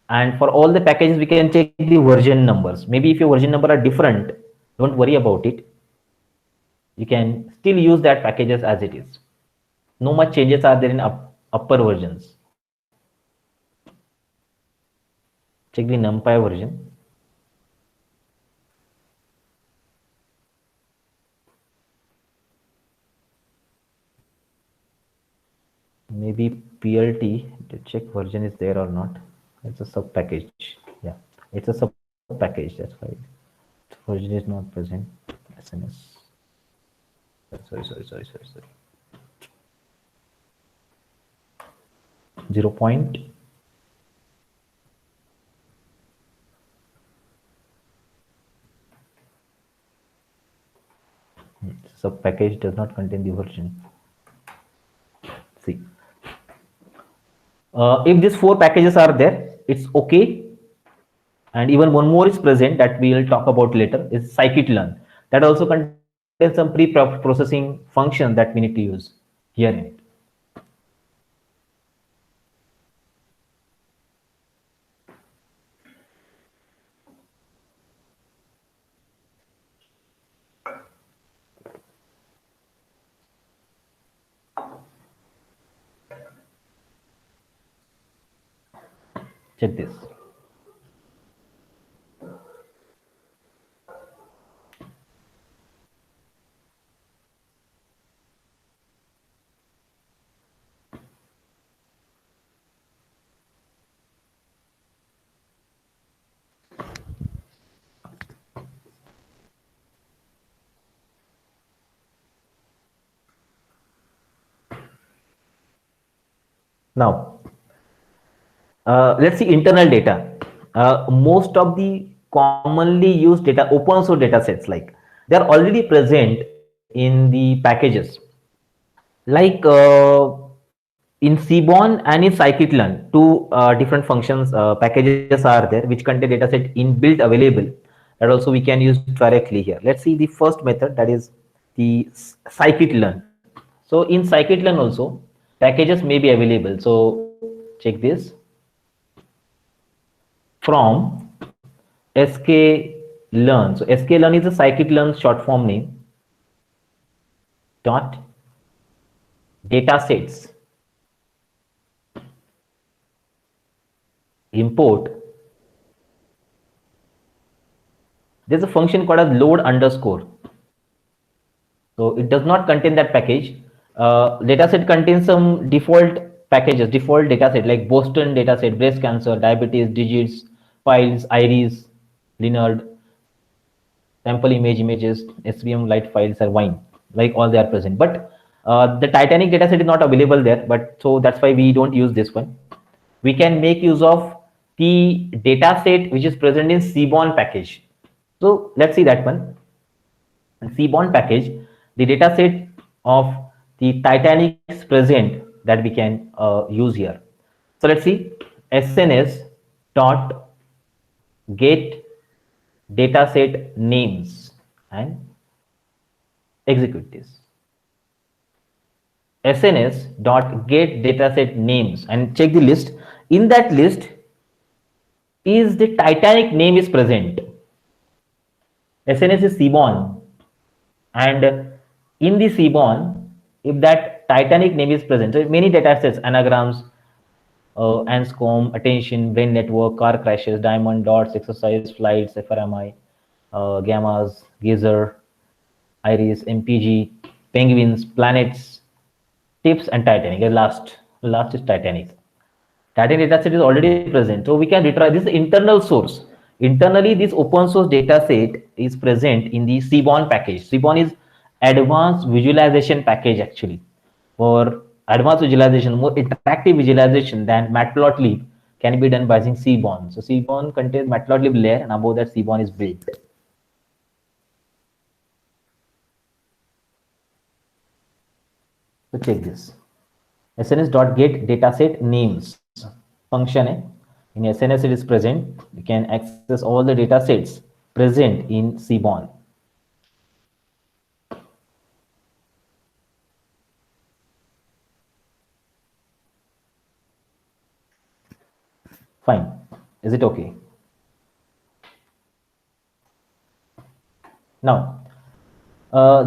And for all the packages, we can check the version numbers. Maybe if your version number are different, don't worry about it. You can still use that packages as it is. No much changes are there in upper versions. Check the numpy version. Maybe PLT to check version is there or not. It's a sub package. Yeah, it's a sub package. That's why version is not present. SNS. Sorry. 0. So package does not contain the version. See, if these four packages are there, it's okay. And even one more is present that we will talk about later is scikit-learn. That also contains some pre-processing functions that we need to use here in it. Check this. Now, let's see internal data. Most of the commonly used data, open source data sets, like they are already present in the packages. Like in Seaborn and in scikit-learn, two different functions packages are there which contain dataset inbuilt available, that also we can use directly here. Let's see the first method, that is the scikit-learn. So in scikit-learn also packages may be available. So check this. From sklearn, so sklearn is a scikit-learn short form name, dot datasets import. There's a function called as load underscore. So it does not contain that package. Dataset contains some default packages, default dataset like Boston dataset, breast cancer, diabetes, digits, files, iris, Leonard, sample images, SVM light files are wine, like all they are present. But the Titanic dataset is not available there, but so that's why we don't use this one. We can make use of the dataset which is present in Seaborn package. So let's see that one. Seaborn package, the data set of the Titanic is present that we can use here. So let's see SNS dot get dataset names and execute this. SNS dot get dataset names and check the list. In that list is the Titanic name is present. SNS is Seaborn, and in the Seaborn, if that Titanic name is present, so many data sets, anagrams, ANSCOM, attention, brain network, car crashes, diamond, dots, exercise, flights, FRMI, gammas, geyser, iris, MPG, penguins, planets, tips, and Titanic. The last is Titanic. Titanic dataset is already present, so we can retrieve this internal source. Internally, this open source dataset is present in the Seaborn package. Seaborn is advanced visualization package actually. For advanced visualization, more interactive visualization than Matplotlib can be done by using Seaborn. So Seaborn contains Matplotlib layer, and above that Seaborn is built. So check this. SNS.get dataset names function in SNS it is present. We can access all the data sets present in Seaborn. Fine. Is it okay? Now,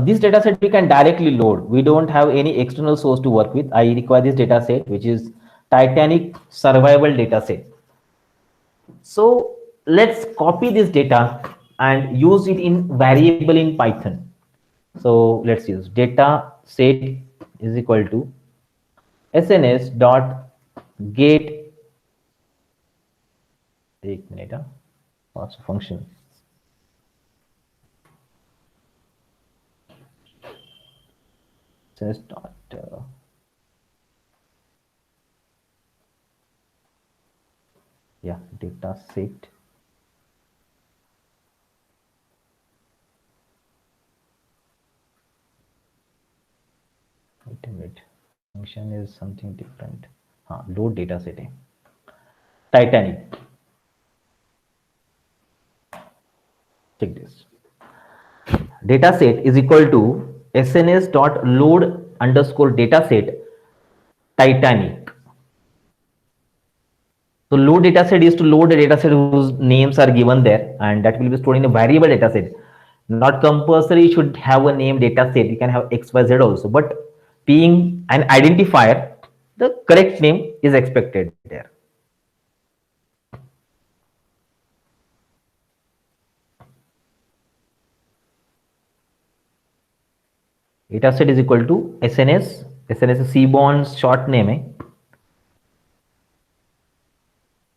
this data set we can directly load. We don't have any external source to work with. I require this data set, which is Titanic survival data set. So let's copy this data and use it in variable in Python. So let's use data set is equal to SNS dot get. एक minute, what's the function? SNS dot yeah, data set. wait a minute, function is something different. Load data set है. Titanic. Check this. Data set is equal to sns dot load underscore data set Titanic. So load data set is to load a data set whose names are given there, and that will be stored in a variable data set. Not compulsory should have a name data set. You can have XYZ also, but being an identifier, the correct name is expected there. Data set is equal to SNS. SNS is Seaborn's short name,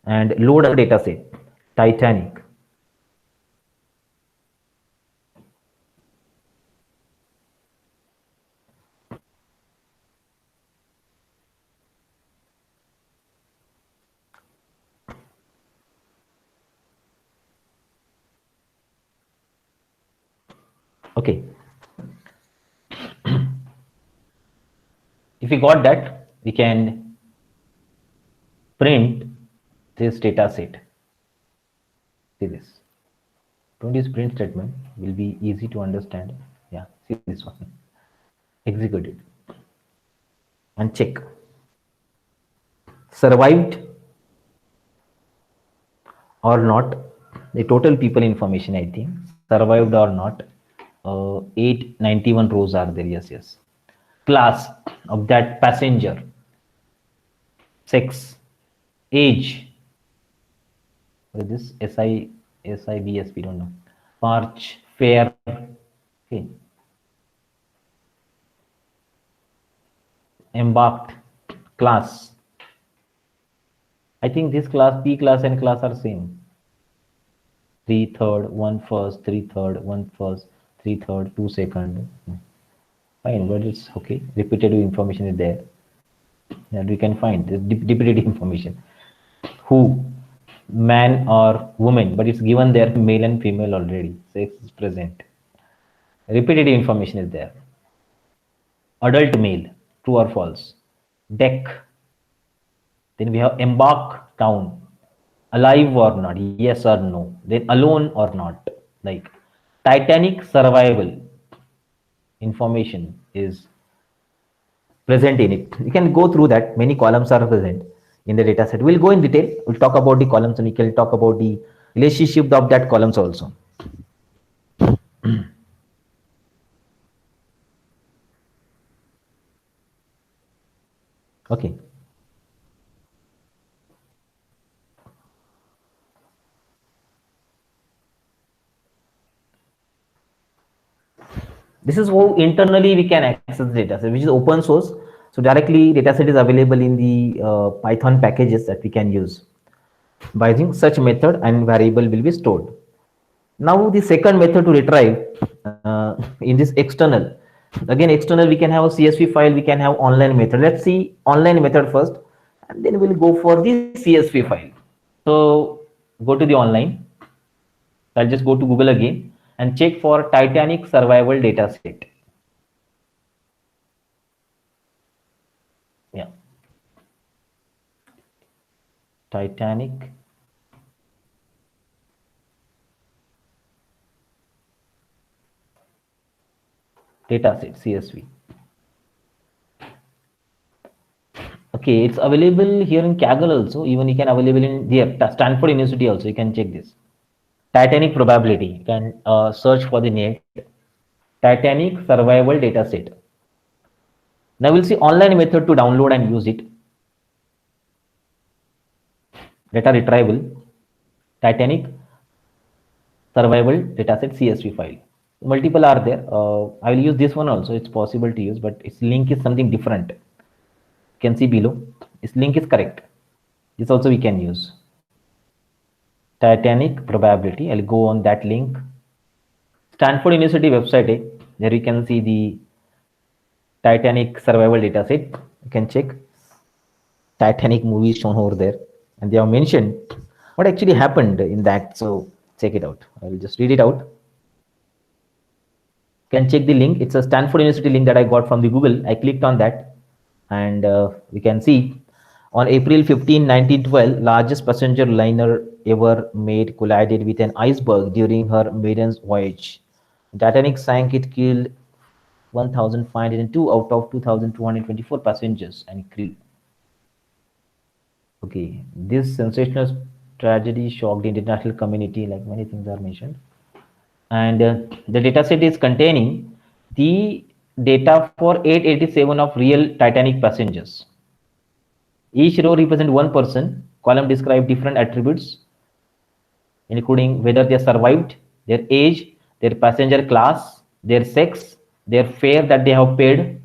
and load a data set Titanic. Okay. If we got that, we can print this data set. See this. Don't use print statement, will be easy to understand. Yeah, see this one. Execute it and check. Survived or not, the total people information, I think. Survived or not. 891 rows are there. Yes. Class of that passenger. Sex. Age. What is this? SIBSP, don't know. March. Fair. Okay. Embarked. Class. I think this class, P class and class are same. 3/3, 1 first, 3/3, 1 first, 3/3, 2 second. Fine, but it's okay. Repetitive information is there. And we can find the repetitive information. Who, man or woman, but it's given there male and female already. Sex is present. Repetitive information is there. Adult male, true or false. Deck. Then we have embark down. Alive or not, yes or no. Then alone or not. Like Titanic survival information is present in it. You can go through that. Many columns are present in the data set. We'll go in detail. We'll talk about the columns and we can talk about the relationship of that columns also. Okay. This is how internally we can access the data set, which is open source. So directly data set is available in the Python packages that we can use. By using such method and variable will be stored. Now the second method to retrieve in this external. Again, external we can have a CSV file, we can have online method. Let's see online method first, and then we'll go for the CSV file. So go to the online. I'll just go to Google again and check for Titanic survival data set. Yeah. Titanic data set CSV. Okay, it's available here in Kaggle also. Even you can available in here Stanford University also. You can check this. Titanic probability. You can search for the net. Titanic survival data set. Now we'll see online method to download and use it. Data retrieval. Titanic survival dataset CSV file. Multiple are there. I will use this one also. It's possible to use, but its link is something different. You can see below. Its link is correct. This also we can use. Titanic probability. I'll go on that link. Stanford University website. There you can see the Titanic survival dataset. You can check. Titanic movie shown over there, and they have mentioned what actually happened in that. So check it out. I will just read it out. Can check the link. It's a Stanford University link that I got from the Google. I clicked on that, and we can see on April 15, 1912, largest passenger liner ever made collided with an iceberg during her maiden voyage. Titanic sank. It killed 1,502 out of 2,224 passengers and crew. Okay, this sensational tragedy shocked the international community, like many things are mentioned. And the dataset is containing the data for 887 of real Titanic passengers. Each row represents one person. Column describe different attributes, including whether they survived, their age, their passenger class, their sex, their fare that they have paid,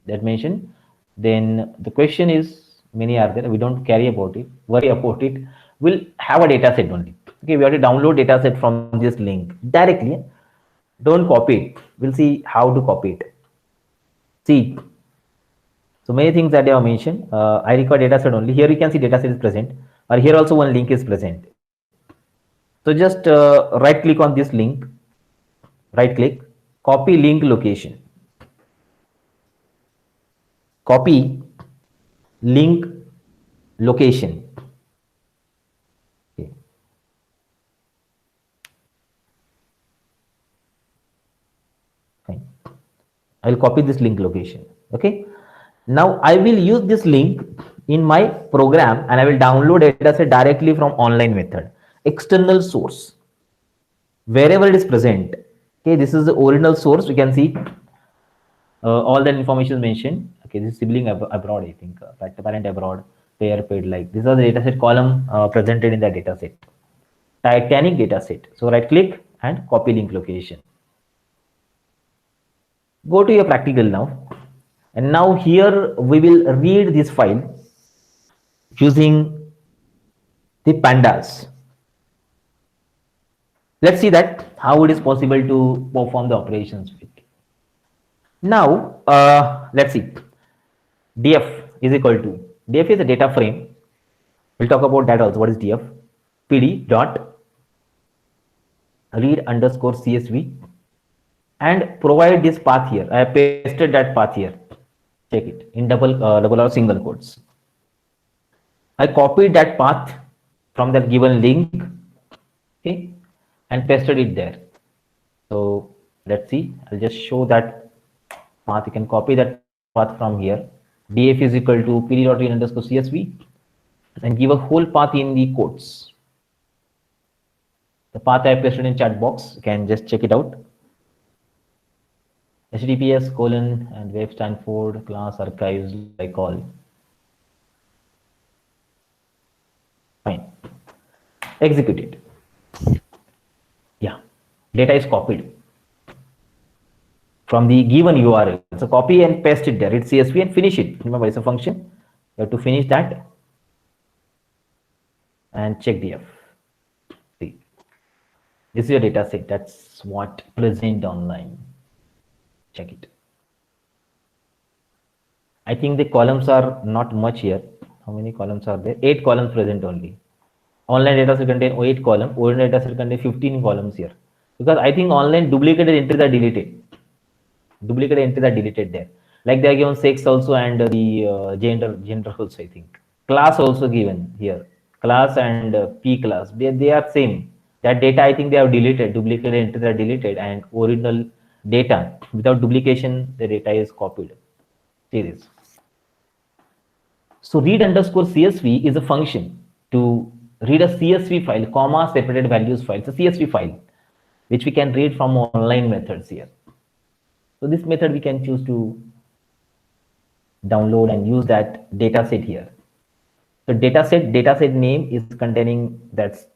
that mentioned. Then the question is, many are there. We don't worry about it. We'll have a data set only. Okay, we have to download data set from this link directly. Don't copy it. We'll see how to copy it. See, so many things that I have mentioned. I require data set only. Here you can see data set is present, or here also one link is present. So just right click on this link, right click, copy link location. Copy link location. Okay. Fine. I will copy this link location. Okay. Now I will use this link in my program, and I will download dataset directly from online method, external source, wherever it is present. Okay, this is the original source. We can see all that information is mentioned. Okay, this is sibling abroad, I think, parent abroad, pair paid, like these are the dataset column presented in the dataset, Titanic dataset. So right click and copy link location. Go to your practical now, and now here we will read this file using the pandas. Let's see that how it is possible to perform the operations with. Now let's see. df is equal to, df is a data frame. We'll talk about that also. What is df? pd dot read underscore csv, and provide this path here. I have pasted that path here. Check it in double or single quotes. I copied that path from that given link, okay, and pasted it there. So let's see. I'll just show that path. You can copy that path from here. df is equal to pd.read underscore csv, and give a whole path in the quotes. The path I pasted in chat box. You can just check it out. https colon and web Stanford class archives like all. Fine. Execute it. Yeah, data is copied from the given URL. So copy and paste it there. Read CSV and finish it. Remember, it's a function. You have to finish that and check df. See, this is your data set. That's what present online. Check it. I think the columns are not much here. How many columns are there? 8 columns present only. Online data set contain 8 columns. Original data set contain 15 columns here. Because I think online duplicated entries are deleted. Duplicated entries are deleted there. Like they are given sex also, and the gender also, I think. Class also given here. Class and P class. They are same. That data I think they have deleted. Duplicated entries are deleted, and original data without duplication, the data is copied. See this. So read underscore CSV is a function to read a CSV file, comma separated values file. It's a CSV file which we can read from online methods here. So this method we can choose to download and use that data set here. So data set name is containing that's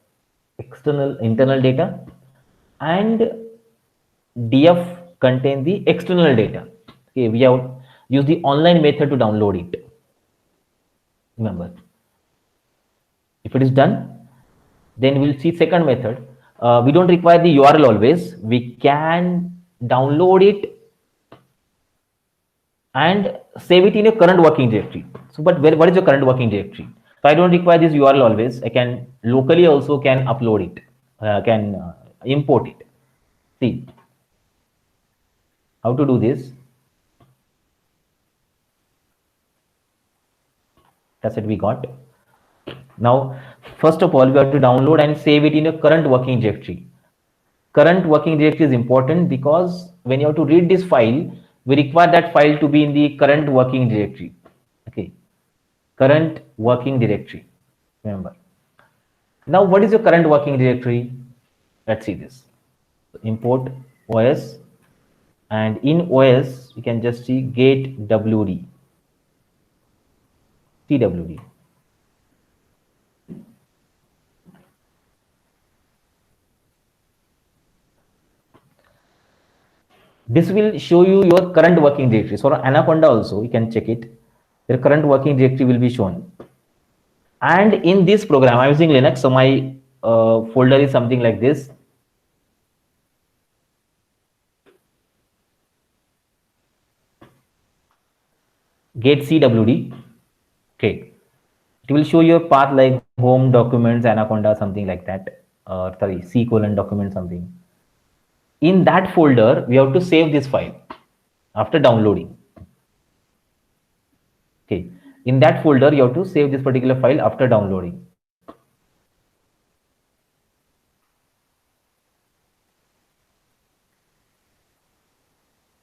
internal data, and df contain the external data. Okay, we have used the online method to download it. Remember, if it is done, then we'll see second method. We don't require the URL always. We can download it and save it in a current working directory. So, but what is your current working directory? So I don't require this URL always. I can locally also can upload it, can import it. See, How to do this? That's it, we got. Now, first of all, we have to download and save it in your current working directory. Current working directory is important because when you have to read this file, we require that file to be in the current working directory. Okay, current working directory. Remember. Now, what is your current working directory? Let's see this. Import OS, and in OS, you can just see get WD, TWD. This will show you your current working directory. So Anaconda also, you can check it. Your current working directory will be shown. And in this program, I'm using Linux, so my folder is something like this. Get CWD. Okay. It will show your path like home, documents, Anaconda, something like that. Sorry, C:\document something. In that folder, we have to save this file after downloading. Okay. In that folder, you have to save this particular file after downloading.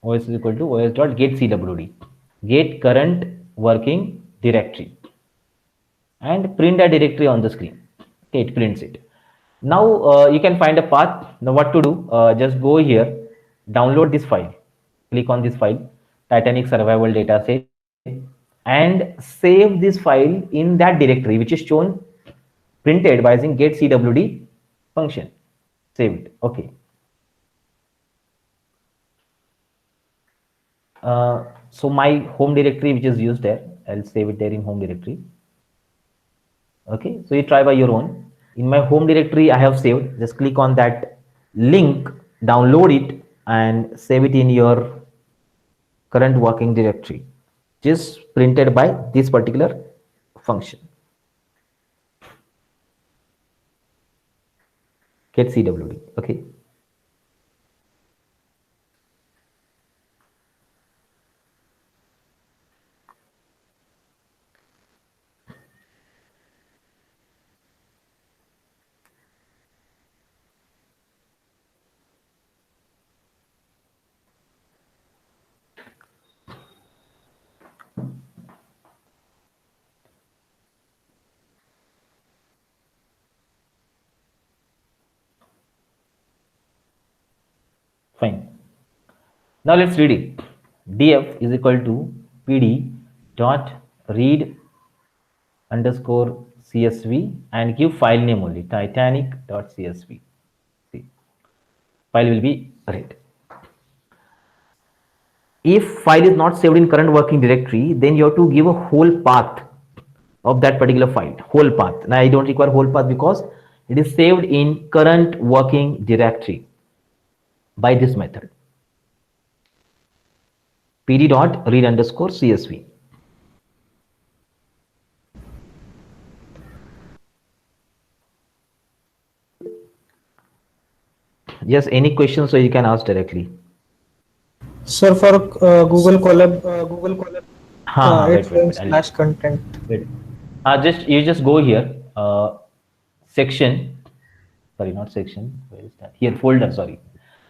OS is equal to os.getCWD. Get current working directory. And print a directory on the screen. Okay, it prints it. Now you can find a path. Now what to do? Just go here, download this file, click on this file, Titanic survival dataset, and save this file in that directory which is shown printed by using getCWD function. Save it. Okay. So my home directory which is used there, I'll save it there in home directory. Okay, so you try by your own. In my home directory, I have saved. Just click on that link, download it, and save it in your current working directory, which is printed by this particular function. Get CWD. Okay. Fine. Now let's read it. df is equal to pd dot read underscore csv and give file name only, titanic.csv. See, file will be read. If file is not saved in current working directory, then you have to give a whole path of that particular file, whole path. Now I don't require whole path because it is saved in current working directory by this method, pd dot read underscore csv. Yes, any questions, so you can ask directly. Sir, for Google Colab, Wait, it's slash content. Wait. You just go here, section, sorry, not section, where is that? Here, folder, sorry.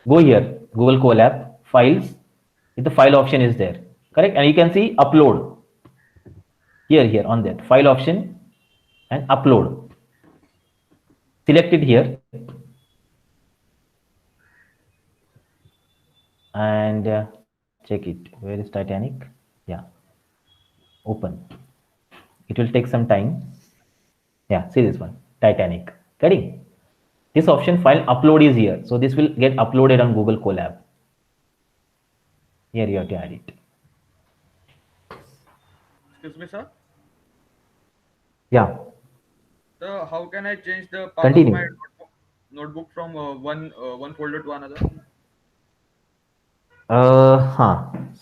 Go here, Google Colab, files, the file option is there, correct? And you can see upload. Here on that, file option and upload. Select it here. And check it. Where is Titanic? Yeah. Open. It will take some time. Yeah, see this one, Titanic. Getting this option, file upload is here. So this will get uploaded on Google Colab. Here you have to add it. Excuse me, sir. Yeah. So how can I change the path Continue. of my notebook from one folder to another?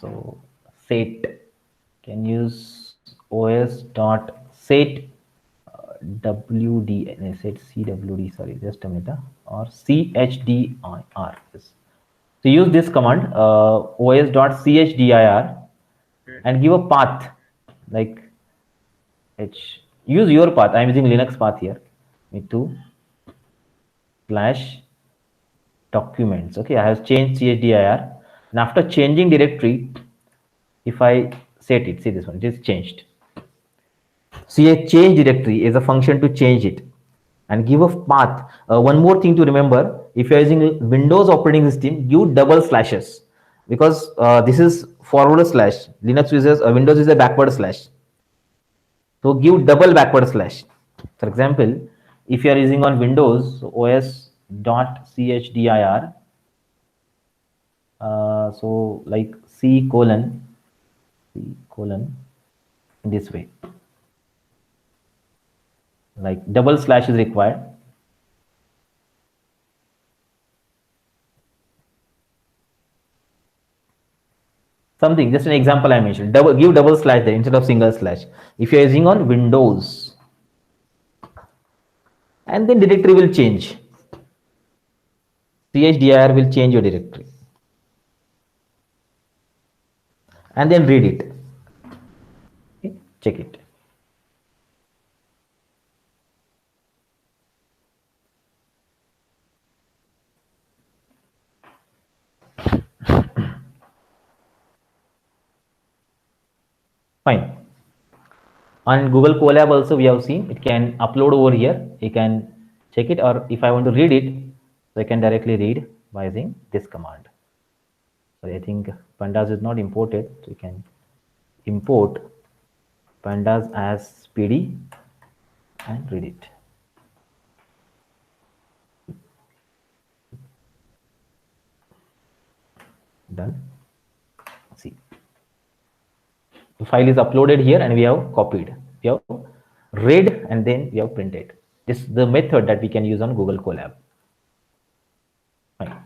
So set can use os.set wd, set cwd, sorry, just a minute, or chdr. So use this command os.chdir Okay. and give a path like use your path. I'm using Linux path here. Me2 slash documents. Okay, I have changed chdir, and after changing directory, if I set it, see this one, it is changed. See, a change directory is a function to change it and give a path. One more thing to remember: if you are using Windows operating system, give double slashes, because this is forward slash. Linux uses Windows is a backward slash. So give double backward slash. For example, if you are using on Windows, so os.chdir, so like C colon this way, like double slash is required. Something, just an example I mentioned. Give double slash there instead of single slash if you are using on Windows, and then directory will change. Chdr will change your directory, and then read it. Okay, check it. Fine. On Google Colab also we have seen it can upload over here. You can check it, or if I want to read it, so I can directly read by using this command. Sorry, I think pandas is not imported, so you can import pandas as PD and read it. Done. See, the file is uploaded here and we have copied. We have read and then we have printed. This is the method that we can use on Google Colab. Fine.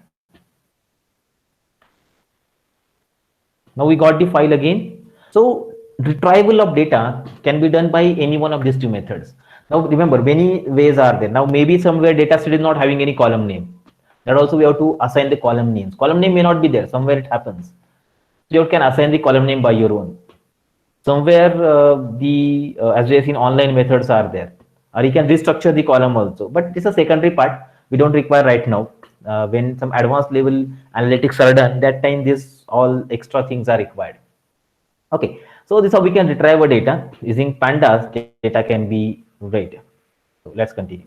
Now we got the file again. So retrieval of data can be done by any one of these two methods. Now remember, many ways are there. Now maybe somewhere data set is not having any column name. That also we have to assign the column names. Column name may not be there. Somewhere it happens. So you can assign the column name by your own. Somewhere as we have seen, online methods are there, or you can restructure the column also. But this is a secondary part. We don't require right now. When some advanced level analytics are done, that time this all extra things are required. Okay, so this is how we can retrieve our data using pandas. Data can be read. So let's continue.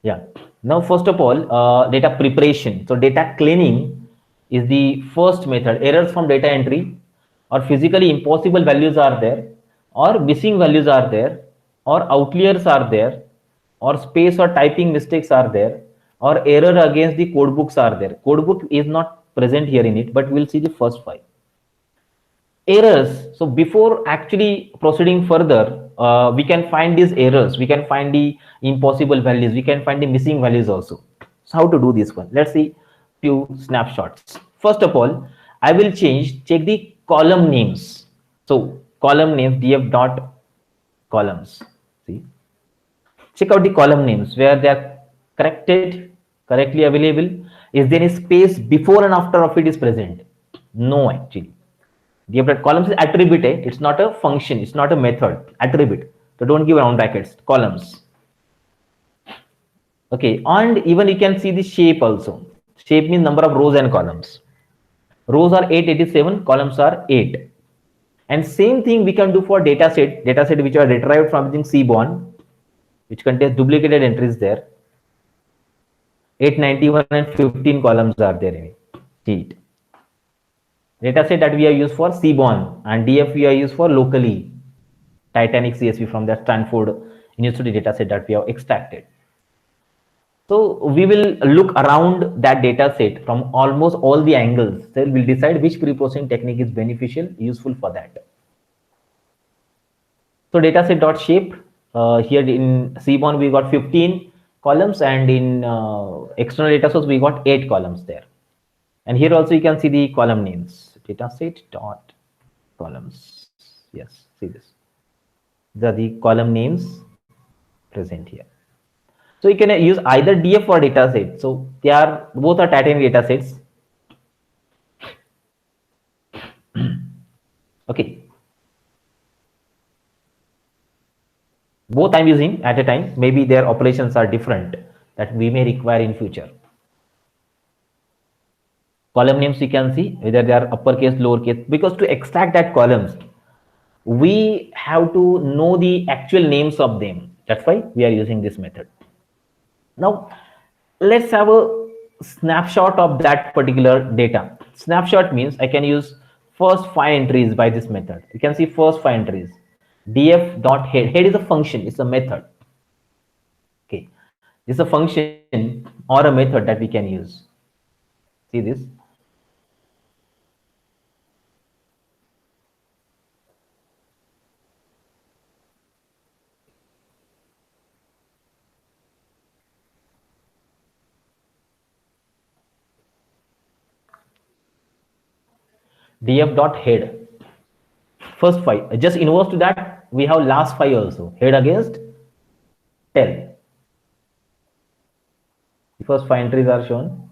Yeah. Now, first of all, data preparation. So data cleaning is the first method. Errors from data entry, or physically impossible values are there, or missing values are there, or outliers are there, or space or typing mistakes are there, or error against the code books are there. Code book is not present here in it, but we'll see the first five. Errors. So before actually proceeding further, we can find these errors. We can find the impossible values. We can find the missing values also. So how to do this one? Let's see few snapshots. First of all, I will check the column names. So column names, df dot columns. See, check out the column names where they are correctly available. Is there any space before and after of it is present? No, actually. Df dot columns is attribute. It's not a function. It's not a method. Attribute. So don't give round brackets. Columns. Okay, and even you can see the shape also. Shape means number of rows and columns. Rows are 887, columns are 8. And same thing we can do for dataset which are retrieved from using Seaborn, which contains duplicated entries there. 891 and 15 columns are there in it. See it. Dataset that we have used for Seaborn, and DF we have used for locally Titanic CSV from that Stanford University dataset that we have extracted. So we will look around that data set from almost all the angles. So we'll decide which pre-processing technique is beneficial, useful for that. So dataset.shape, here in Seaborn we got 15 columns, and in external data source we got 8 columns there. And here also you can see the column names. Dataset.columns. Yes, see this. These are the column names present here. So you can use either DF or dataset. So they are both are Titanic datasets. Okay. Both I'm using at a time. Maybe their operations are different that we may require in future. Column names we can see whether they are uppercase, lowercase, because to extract that columns, we have to know the actual names of them. That's why we are using this method. Now, let's have a snapshot of that particular data. Snapshot means I can use first 5 entries by this method. You can see first 5 entries. df.head. Head is a function, it's a method. Okay, this is a function or a method that we can use. See this. df.head. First 5. Just inverse to that, we have last 5 also. Head against tail. The first 5 entries are shown.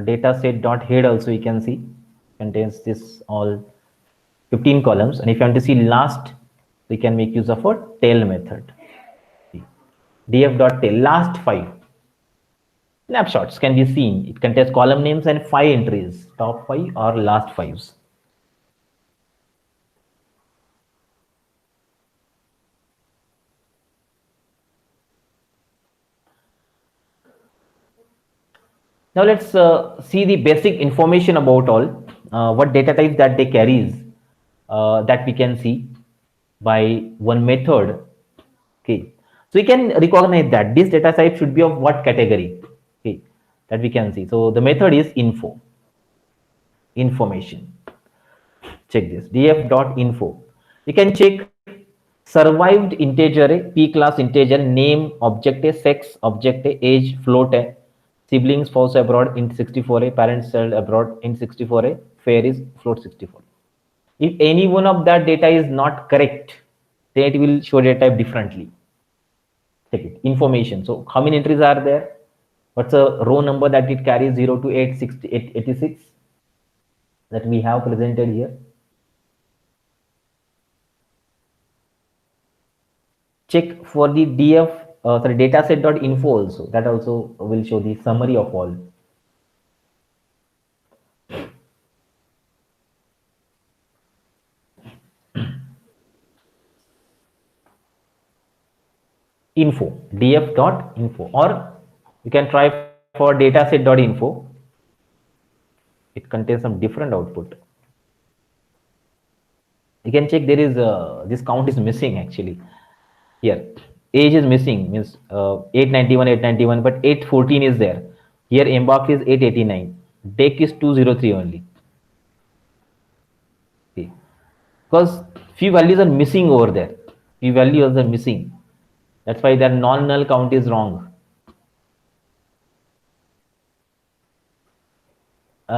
Data set dot head also you can see contains this all 15 columns, and if you want to see last, we can make use of a tail method. df.tail, last 5 snapshots can be seen. It contains column names and 5 entries, top 5 or last 5s. Now let's see the basic information about all what data types that they carries that we can see by one method. Okay, so we can recognize that this data type should be of what category. Okay, that we can see. So the method is info, information. Check this df.info. You can check survived integer, p class integer, name object, sex object, age float, siblings spouse abroad int 64, parents child abroad int 64, fair is float 64. If any one of that data is not correct, then it will show data type differently. Check it. Information. So how many entries are there? What's a row number that it carries? 0 to 86 that we have presented here. Check for the dataset.info also. That also will show the summary of all. Info, df.info, or you can try for dataset.info. It contains some different output. You can check there is this count is missing actually. Here age is missing, means 891, but 814 is there. Here embark is 889, deck is 203 only. Okay, because few values are missing over there, few values are missing. That's why their non-null count is wrong.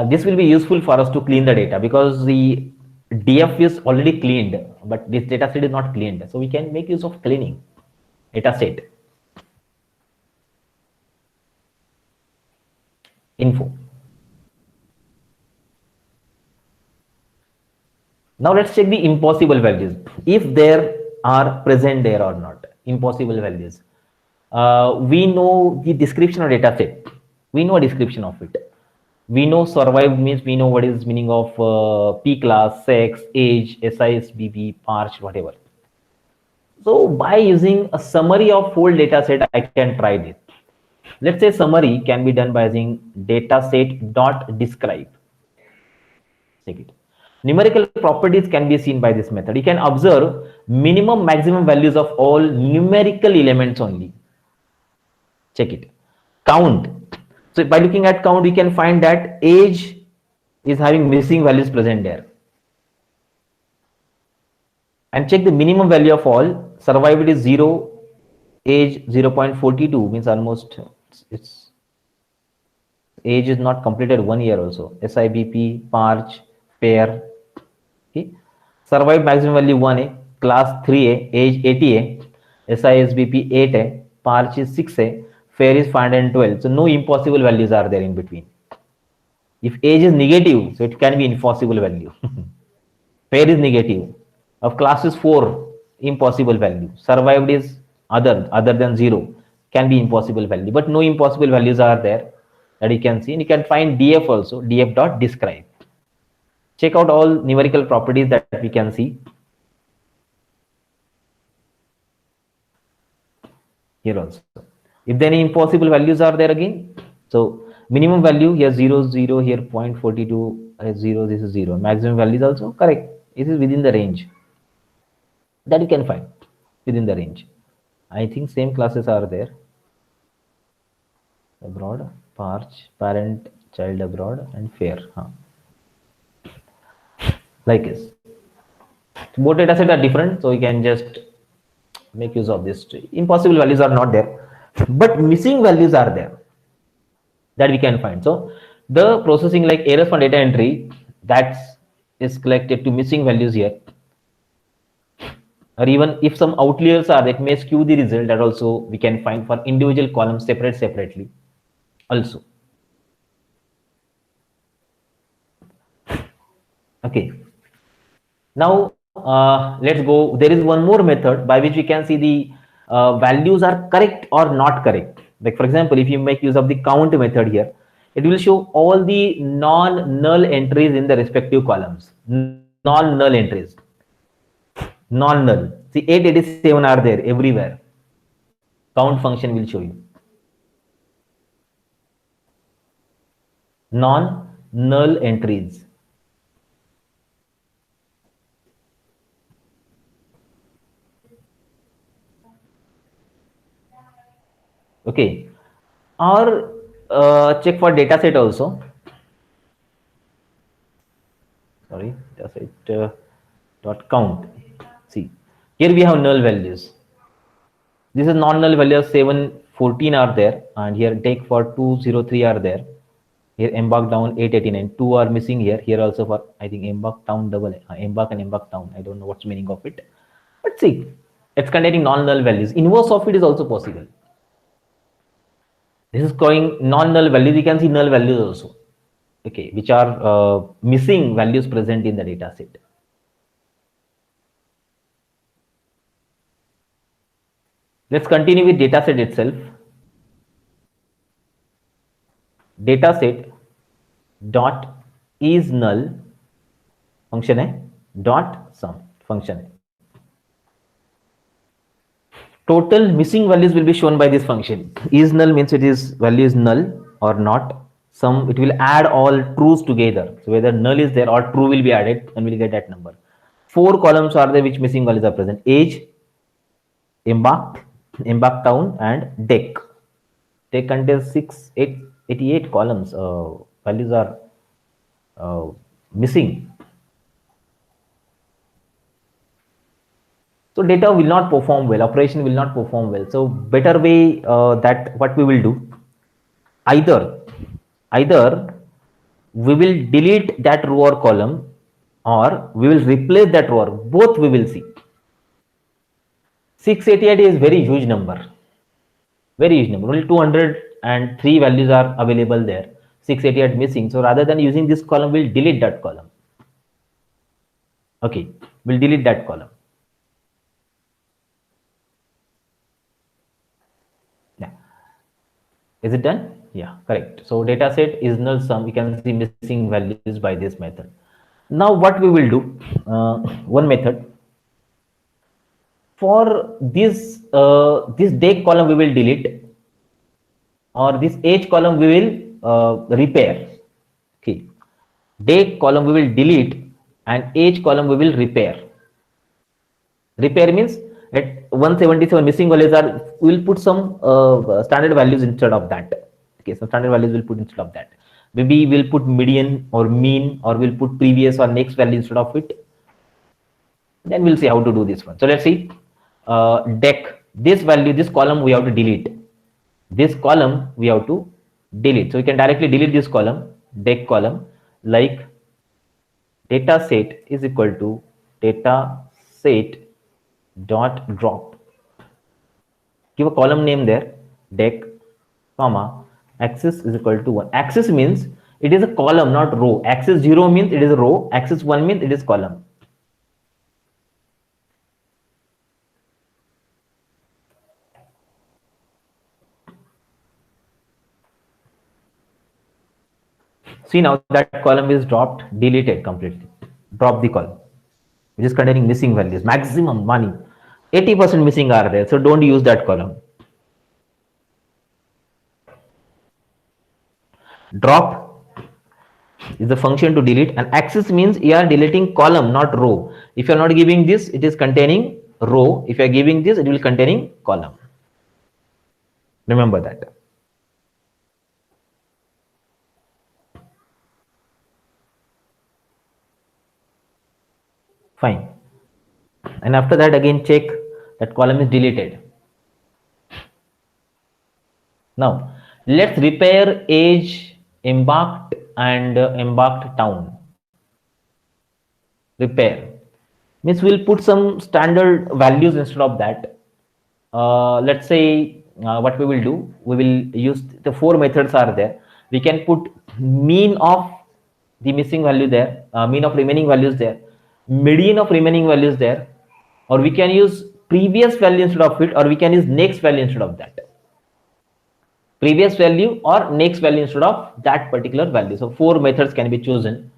This will be useful for us to clean the data because the df is already cleaned, but this data set is not cleaned. So we can make use of cleaning data set. Info. Now let's check the impossible values, if there are present there or not. Impossible values. We know the description of data set. We know a description of it. We know survived means we know what is meaning of p class, sex, age, SISBP, parch, whatever. So by using a summary of whole data set, I can try this. Let's say summary can be done by using dataset.describe. Check it. Numerical properties can be seen by this method. You can observe minimum maximum values of all numerical elements only. Check it. Count. So by looking at count, we can find that age is having missing values present there. And check the minimum value of all. Survived is 0, age 0.42, means almost it's age is not completed 1 year also. SIBP, parch, pair. Okay. Survived maximum value 1A, class 3A, age 80A, SISBP 8A, parch is 6A, fair is 512. So no impossible values are there in between. If age is negative, so it can be impossible value. Pair is negative. Of class is 4, impossible value. Survived is other than 0, can be impossible value, but no impossible values are there that you can see. And you can find df also, df dot describe. Check out all numerical properties that we can see here also. If there any impossible values are there again, so minimum value here 0 0, here 0.42 0, this is 0. Maximum value is also correct. It is within the range that you can find within the range. I think same classes are there. Abroad, parch, parent, child abroad, and fair. Like this. Both data sets are different, so you can just make use of this. Impossible values are not there, but missing values are there that we can find. So the processing like errors from data entry, that is collected to missing values here, or even if some outliers are, that may skew the result, that also we can find for individual columns separately also. Okay, now let's go. There is one more method by which we can see the values are correct or not correct. Like for example, if you make use of the count method here, it will show all the non-null entries in the respective columns. Non-null entries. Non-null. See, 887 are there everywhere. Count function will show you. Non-null entries. Okay, or check for data set also. Sorry, data set dot count. See, here we have null values. This is non-null values 7, 14 are there, and here take for 203 are there. Here embark down 889, 2 are missing here. Here also for I think embark town double embark and embark town. I don't know what's the meaning of it, but see, it's containing non-null values. Inverse of it is also possible. This is showing non-null values. You can see null values also, okay, which are missing values present in the data set. Let's continue with data set itself. Data set dot is null function है, dot sum function है. Total missing values will be shown by this function. Is null means it is value is null or not. Sum, it will add all trues together. So whether null is there or true will be added, and we'll get that number. 4 columns are there which missing values are present. Age, embarked, embarked town, and deck. Deck contains 88 columns. Values are missing. So data will not perform well, operation will not perform well. So better way that what we will do, either we will delete that row or column, or we will replace that row. Both we will see. 688 is very huge number. Very huge number. Only 203 values are available there. 688 missing. So rather than using this column, we'll delete that column. Okay, we'll delete that column. Is it done? Yeah, correct. So data set is null sum. You can see missing values by this method. Now what we will do, one method for this this date column we will delete, or this age column we will repair. Okay, date column we will delete and age column we will repair. Repair means at 177 missing values are, we will put some standard values instead of that. Okay, some standard values will put instead of that. Maybe we'll put median or mean, or we'll put previous or next value instead of it. Then we'll see how to do this one. So let's see. Deck, this value, this column we have to delete. This column we have to delete. So we can directly delete this column, deck column, like data set is equal to data set dot drop. Give a column name there, deck, comma, axis is equal to 1. Axis means it is a column, not row. Axis 0 means it is a row. Axis 1 means it is column. See, now that column is dropped, deleted completely. Drop the column which is containing missing values, maximum money. 80% missing are there, so don't use that column. Drop is the function to delete, and axis means you are deleting column, not row. If you are not giving this, it is containing row. If you are giving this, it will containing column. Remember that. Fine. And after that, again check that column is deleted. Now let's repair age, embarked and embarked town. Repair means we'll put some standard values instead of that. Let's say what we will do, we will use the four methods are there. We can put mean of the missing value there, mean of remaining values there, median of remaining values there, or we can use previous value instead of it, or we can use next value instead of that. Previous value or next value instead of that particular value. So four methods can be chosen.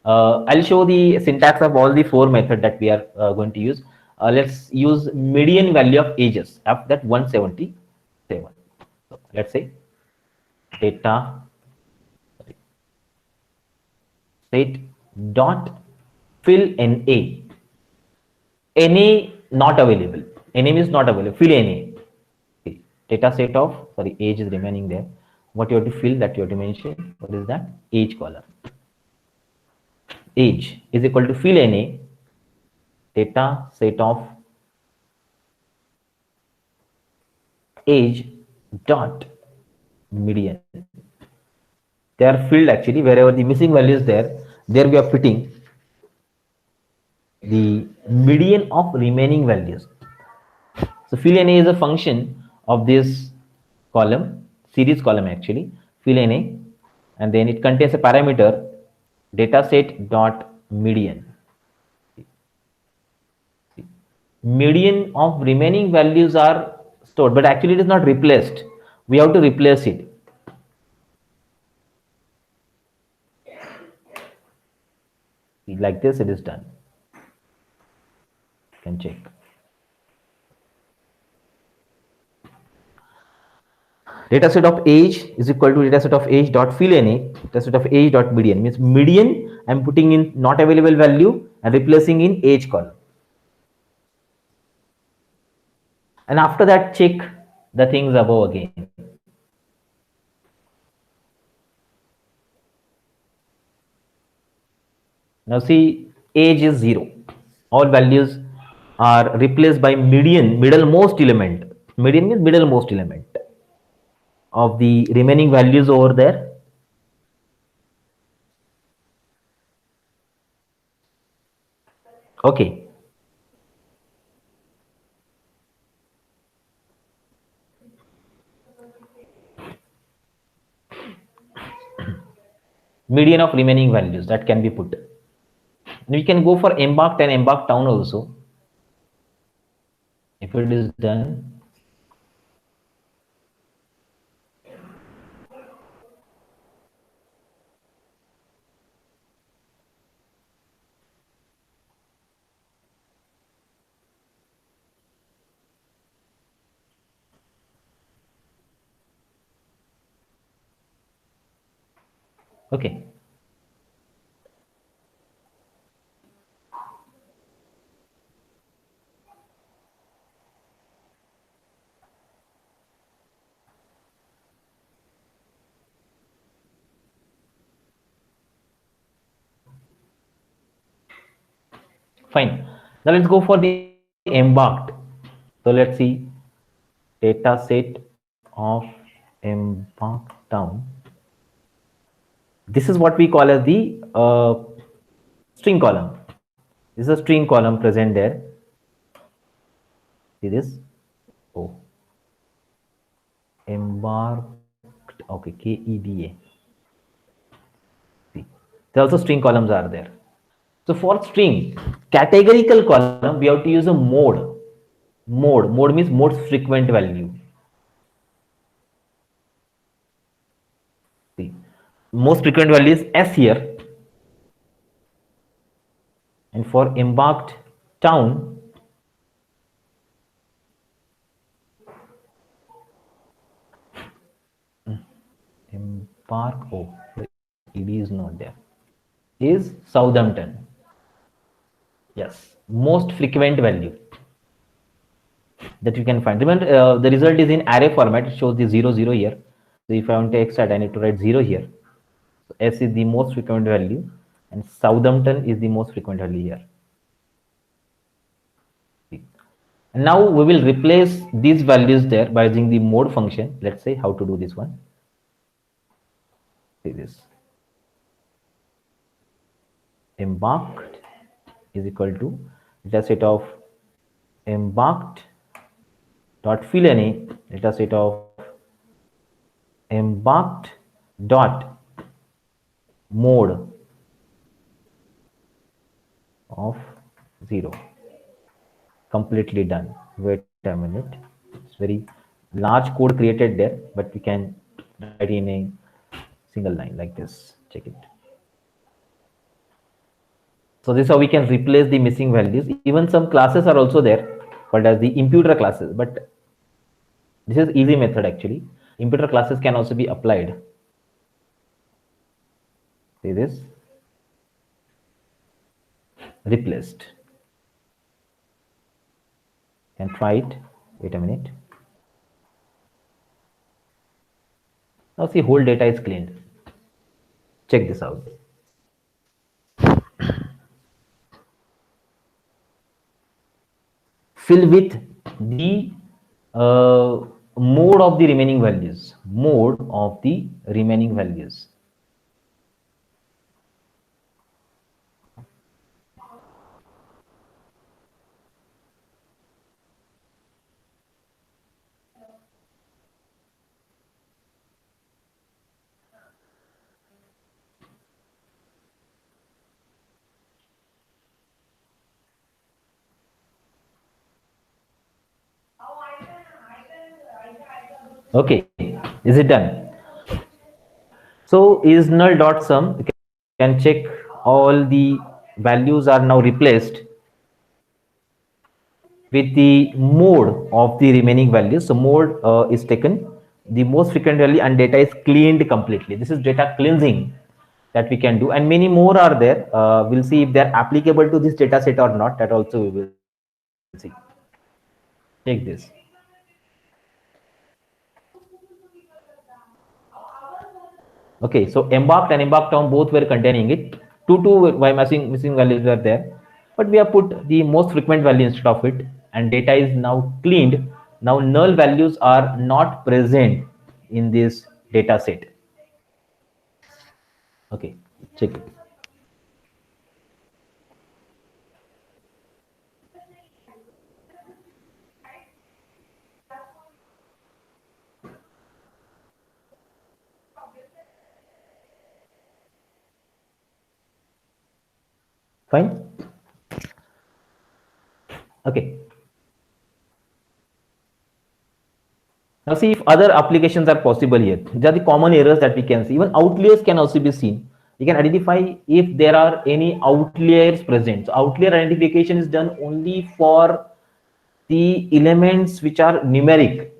I'll show the syntax of all the four methods that we are going to use. Let's use median value of ages of that 177. So let's say data set dot fill NA. NA not available. NA is not available. Fill NA. Data set of, sorry, age is remaining there. What you have to fill, that you have to mention. What is that? Age column. Age is equal to fill NA, data set of age dot median. They are filled actually wherever the missing value is there. There we are fitting the median of remaining values. So fill NA is a function of this column, series column actually, fill NA, and then it contains a parameter dataset dot median. Median of remaining values are stored, but actually it is not replaced. We have to replace it. Like this, it is done. You can check. Dataset of age is equal to dataset of age dot fill NA, dataset of age dot median means median. I'm putting in not available value and replacing in age column. And after that, check the things above again. Now see, age is 0. All values are replaced by median, middlemost element. Median means middlemost element of the remaining values over there. Okay. Median of remaining values that can be put. We can go for embarked and embarked town also. If it is done, okay. Fine. Now let's go for the embarked. So let's see data set of embarked town. This is what we call as the string column. This is a string column present there. See this? Oh, embarked. Okay, KEDA. See, there also string columns are there. So for string categorical column, we have to use a mode. Mode means most frequent value. See, most frequent value is S here, and for embarked town, embark, oh, the ed is not there, is Southampton. Yes, most frequent value that you can find. Remember, the result is in array format. It shows the 0 0 here. So if I want to extract, I need to write 0 here. So S is the most frequent value, and Southampton is the most frequent value here. And now we will replace these values there by using the mode function. Let's say how to do this one. See this. Embarked is equal to data set of embarked dot fill any data set of embarked dot mode of 0. Completely done. Wait a minute. It's very large code created there, but we can write in a single line like this. Check it. So this is how we can replace the missing values. Even some classes are also there called as the imputer classes, but this is easy method actually. Imputer classes can also be applied. See this? Replaced. Can try it. Wait a minute. Now see, whole data is cleaned. Check this out. Fill with the mode of the remaining values. Mode of the remaining values. Okay, is it done? So is null dot sum. You can check all the values are now replaced with the mode of the remaining values. So mode is taken, the most frequent value, and data is cleaned completely. This is data cleansing that we can do, and many more are there. We'll see if they're applicable to this data set or not. That also we will see. Take this. Okay, so embarked and embarked town both were containing it. Two by missing values were there, but we have put the most frequent value instead of it, and data is now cleaned. Now null values are not present in this data set. Okay, check it. Fine. Okay. Now see if other applications are possible here. These are the common errors that we can see. Even outliers can also be seen. You can identify if there are any outliers present. So outlier identification is done only for the elements which are numeric.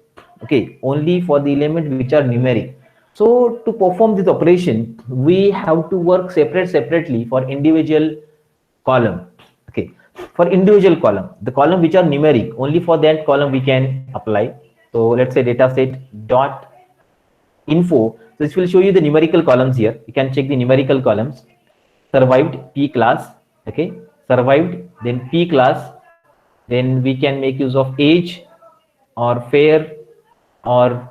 Okay, only for the element which are numeric. So to perform this operation, we have to work separately for individual column. Okay, for individual column, the column which are numeric, only for that column we can apply. So let's say dataset dot info. So this will show you the numerical columns here. You can check the numerical columns. Survived P class. Okay, survived, then P class. Then we can make use of age or fair or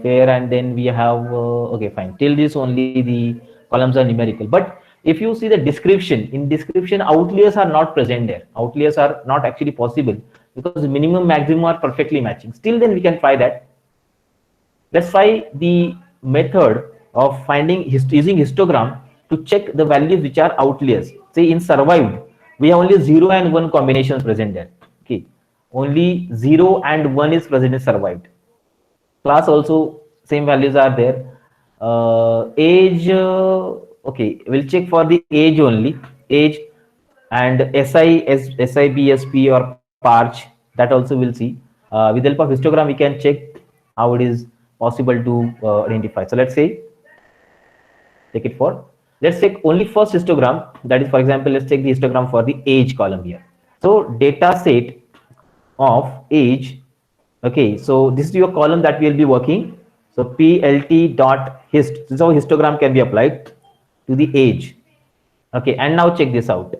fair, and then we have okay, fine. Till this only the columns are numerical. But if you see the description, in description outliers are not present there. Outliers are not actually possible because minimum maximum are perfectly matching. Still then we can try that. Let's try the method of finding using histogram to check the values which are outliers. Say in survived, we have only 0 and 1 combinations present there. Okay, only 0 and 1 is present in survived. Class also same values are there. age, okay, we'll check for the age only, age, and SIBSP or PARCH, that also we'll see. With the help of histogram, we can check how it is possible to identify. So let's say, take it for, let's take only first histogram. That is, for example, let's take the histogram for the age column here. So data set of age. Okay, so this is your column that we will be working. So plt dot hist. This is how histogram can be applied to the age. Okay, and now check this out.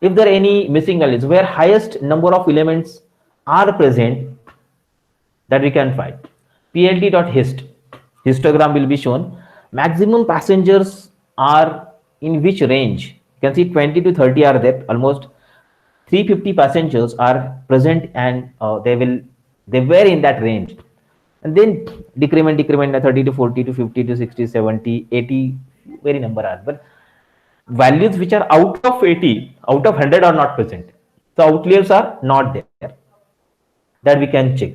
If there are any missing values where highest number of elements are present, that we can find. plt dot hist. Histogram will be shown. Maximum passengers are in which range? You can see 20 to 30 are there. Almost 350 passengers are present, and they were in that range. And then decrement 30 to 40 to 50 to 60, 70, 80, very number are. But values which are out of 80, out of 100 are not present. So outliers are not there. That we can check.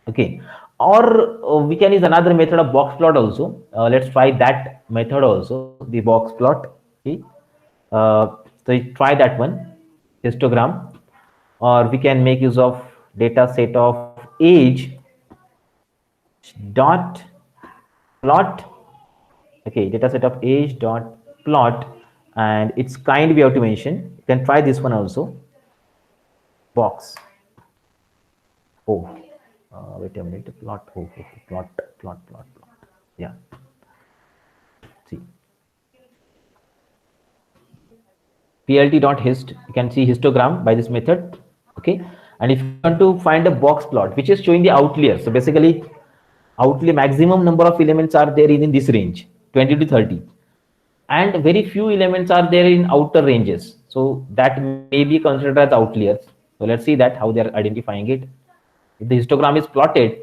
Okay. Or we can use another method of box plot also. Let's try that method also, the box plot. Okay. So try that one, histogram. Or we can make use of data set of age dot plot. Okay, data set of age dot plot, and it's kind we have to mention. You can try this one also. Box. Oh, wait a minute. Plot. Plot. Yeah. See. plt.hist. You can see histogram by this method. Okay, and if you want to find a box plot which is showing the outlier, so basically outlier maximum number of elements are there in this range, 20 to 30, and very few elements are there in outer ranges, so that may be considered as outliers. So let's see that how they are identifying it. If the histogram is plotted,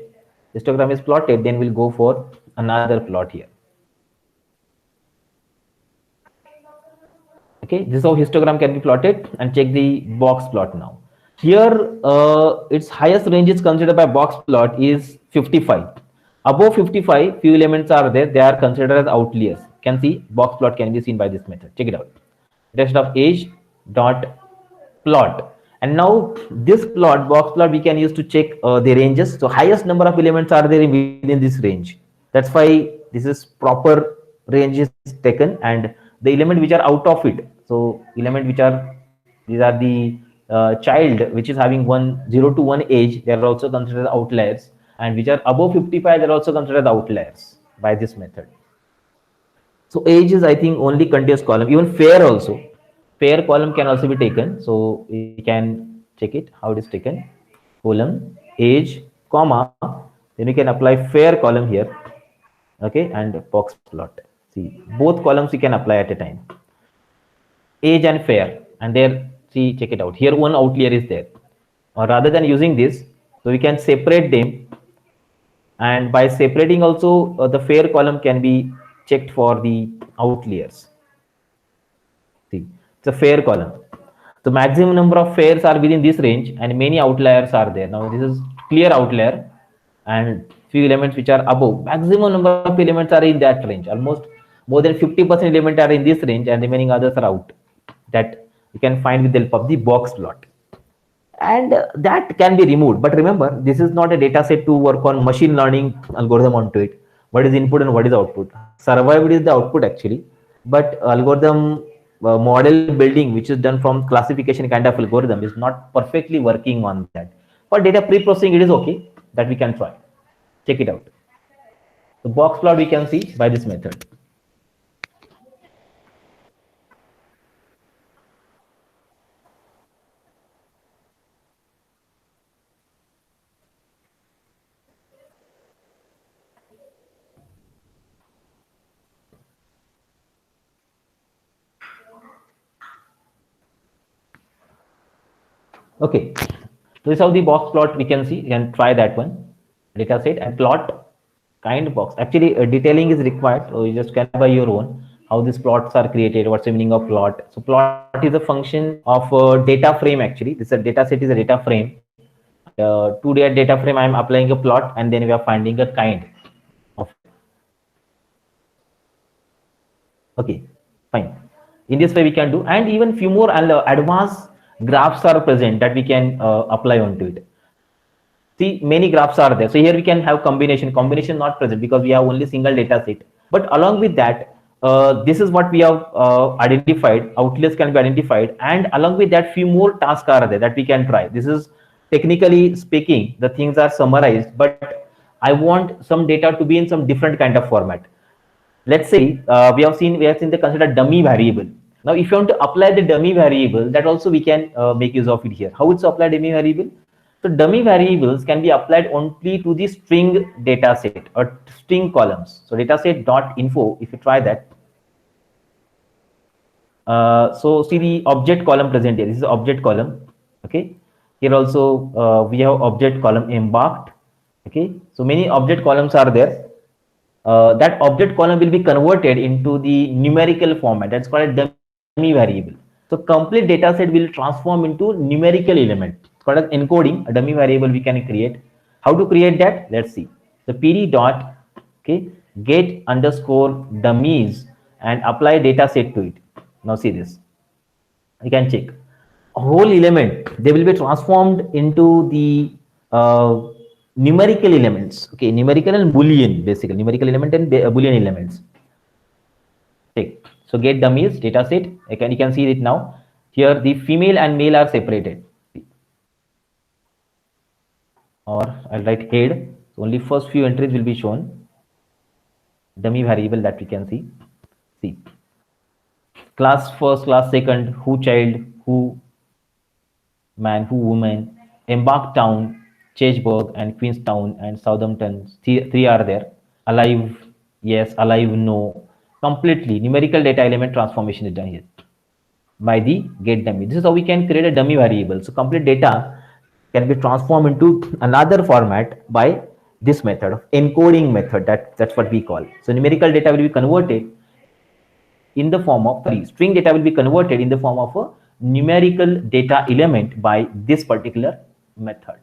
then we'll go for another plot here. Okay, this is how histogram can be plotted, and check the box plot now. Here, its highest range is considered by box plot is 55. Above 55, few elements are there. They are considered as outliers. You can see box plot can be seen by this method. Check it out. Rest of age dot plot. And now this plot, box plot, we can use to check the ranges. So highest number of elements are there within this range. That's why this is proper range is taken, and the element which are out of it. So element which are, these are the child which is having 0 to 1 age, they are also considered outliers, and which are above 55, they are also considered outliers by this method. So age is, I think, only continuous column. Even fair also, fair column can also be taken. So we can check it how it is taken. Column age comma, then you can apply fair column here. Okay, and box plot. See, both columns you can apply at a time. Age and fair, and there, see, check it out. Here one outlier is there. Or rather than using this, so we can separate them, and by separating also the fair column can be checked for the outliers. See, it's a fair column. The maximum number of fairs are within this range, and many outliers are there. Now this is clear outlier, and few elements which are above. Maximum number of elements are in that range. Almost more than 50% elements are in this range, and remaining others are out. That you can find with the help of the box plot, and that can be removed. But remember, this is not a data set to work on machine learning algorithm onto it. What is input and what is output? Survived is the output actually, but algorithm model building, which is done from classification kind of algorithm, is not perfectly working on that. For data pre-processing, it is okay, that we can try. Check it out. The box plot we can see by this method. Okay, so this is how the box plot we can see. You can try that one. Data set and plot kind box. Actually, detailing is required, so you just can by your own how these plots are created. What's the meaning of plot? So plot is a function of a data frame. Actually, this is a data set is a data frame. To that data frame, I am applying a plot, and then we are finding a kind of. Okay, fine. In this way we can do, and even few more advanced graphs are present that we can apply onto it. See, many graphs are there. So here we can have combination not present because we have only single data set. But along with that, this is what we have identified. Outlets can be identified, and along with that, few more tasks are there that we can try. This is technically speaking, the things are summarized, but I want some data to be in some different kind of format. Let's say we have seen the considered dummy variable. Now if you want to apply the dummy variable, that also we can make use of it here. How it's applied dummy variable? So dummy variables can be applied only to the string data set or string columns. So dataset dot info, if you try that, so see the object column present here. This is object column. Okay, here also we have object column embarked. Okay, so many object columns are there. That object column will be converted into the numerical format. That's called a dummy variable. So complete data set will transform into numerical element. It's called as encoding. A dummy variable we can create. How to create that? Let's see. So pd dot, okay, get underscore dummies and apply data set to it. Now see this. You can check. A whole element, they will be transformed into the numerical elements. Okay, numerical and boolean, basically numerical element and boolean elements. Okay, so get dummies data set. You can see it now. Here the female and male are separated. Or I'll write head. So only first few entries will be shown. Dummy variable that we can see. See, class first, class second, who child, who man, who woman, embark town, Cheshburg and Queenstown and Southampton. Three are there. Alive, yes. Alive, no. Completely numerical data element transformation is done here by the get dummy. This is how we can create a dummy variable. So complete data can be transformed into another format by this method of encoding method. That's what we call. So numerical data will be converted in the form of string data will be converted in the form of a numerical data element by this particular method.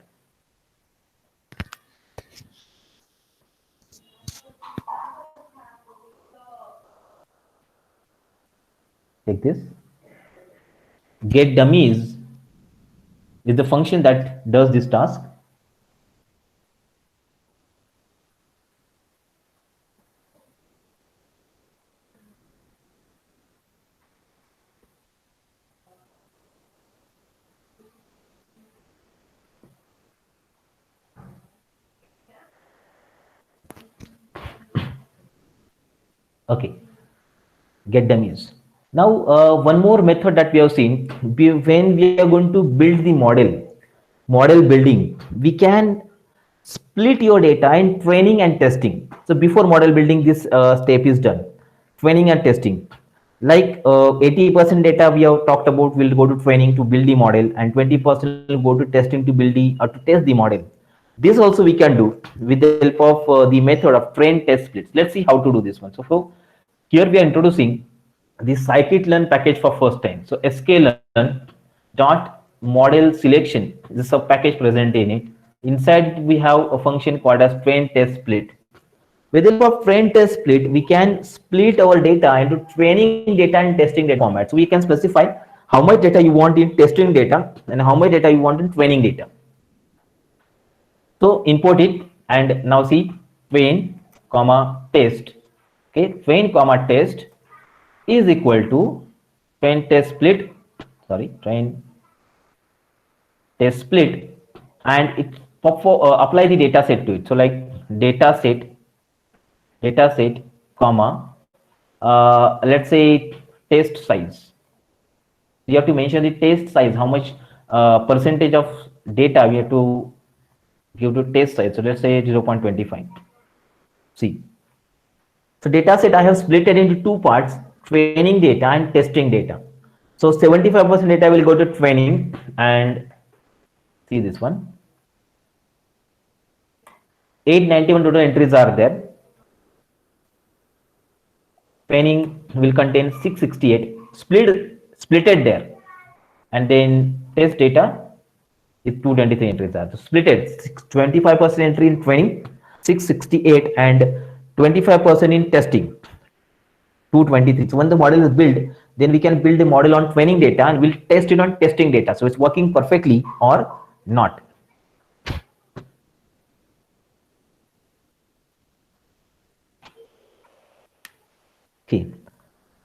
Take this. Get dummies is the function that does this task. Okay, get dummies. Now, one more method that we have seen, when we are going to build the model building, we can split your data in training and testing. So before model building, this step is done, training and testing. Like 80% data we have talked about will go to training to build the model, and 20% will go to testing to build the to test the model. This also we can do with the help of the method of train test splits. Let's see how to do this one. So here we are introducing the scikit-learn package for first time. So sklearn dot model selection is a sub package present in it. Inside we have a function called as train test split. With the help of train test split, we can split our data into training data and testing data format. So we can specify how much data you want in testing data and how much data you want in training data. So import it, and now see train comma test. Okay, train comma test is equal to train test split. Sorry, train test split, and it apply the data set to it. So like data set comma let's say test size. You have to mention the test size, how much percentage of data we have to give to test size. So let's say 0.25. See, so data set I have split it into two parts, training data and testing data. So 75% data will go to training, and see this one, 891 total entries are there. Training will contain 668 splitted there, and then test data is 223 entries are so splitted. 25% entry in training, 668, and 25% in testing. 223. So when the model is built, then we can build the model on training data and we'll test it on testing data. So it's working perfectly or not. Okay,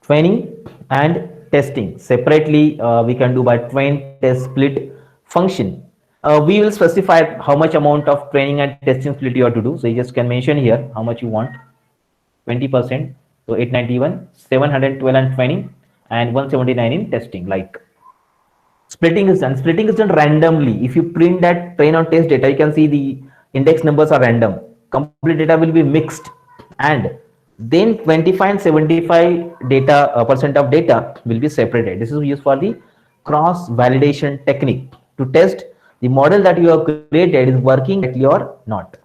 training and testing separately we can do by train test split function. We will specify how much amount of training and testing split you have to do. So you just can mention here how much you want. 20%, so 891, 712 and training, and 179 in testing. Like splitting is done. Splitting is done randomly. If you print that train or test data, you can see the index numbers are random. Complete data will be mixed, and then 25 and 75 data percent of data will be separated. This is used for the cross validation technique to test the model that you have created is working correctly or not.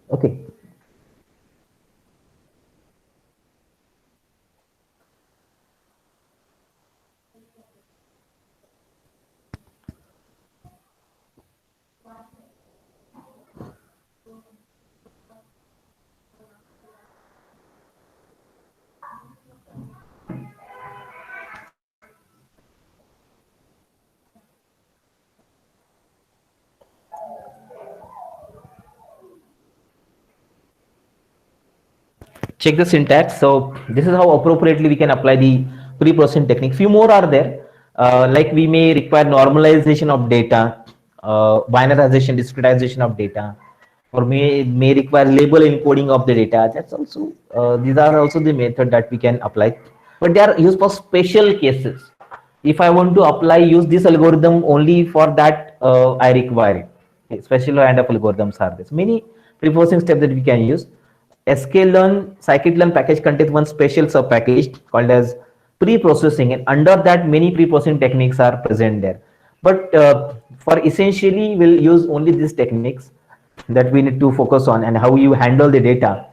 Okay. Check the syntax. So this is how appropriately we can apply the pre-processing technique. Few more are there, like we may require normalization of data, binarization, discretization of data, or may require label encoding of the data. That's also these are also the method that we can apply, but they are used for special cases. If I want to apply use this algorithm only for that, I require it. Okay, special kind of algorithms are this. Many pre-processing steps that we can use. sklearn scikit-learn package contains one special sub package called as pre-processing, and under that many pre-processing techniques are present there. But for essentially we'll use only these techniques that we need to focus on, and how you handle the data,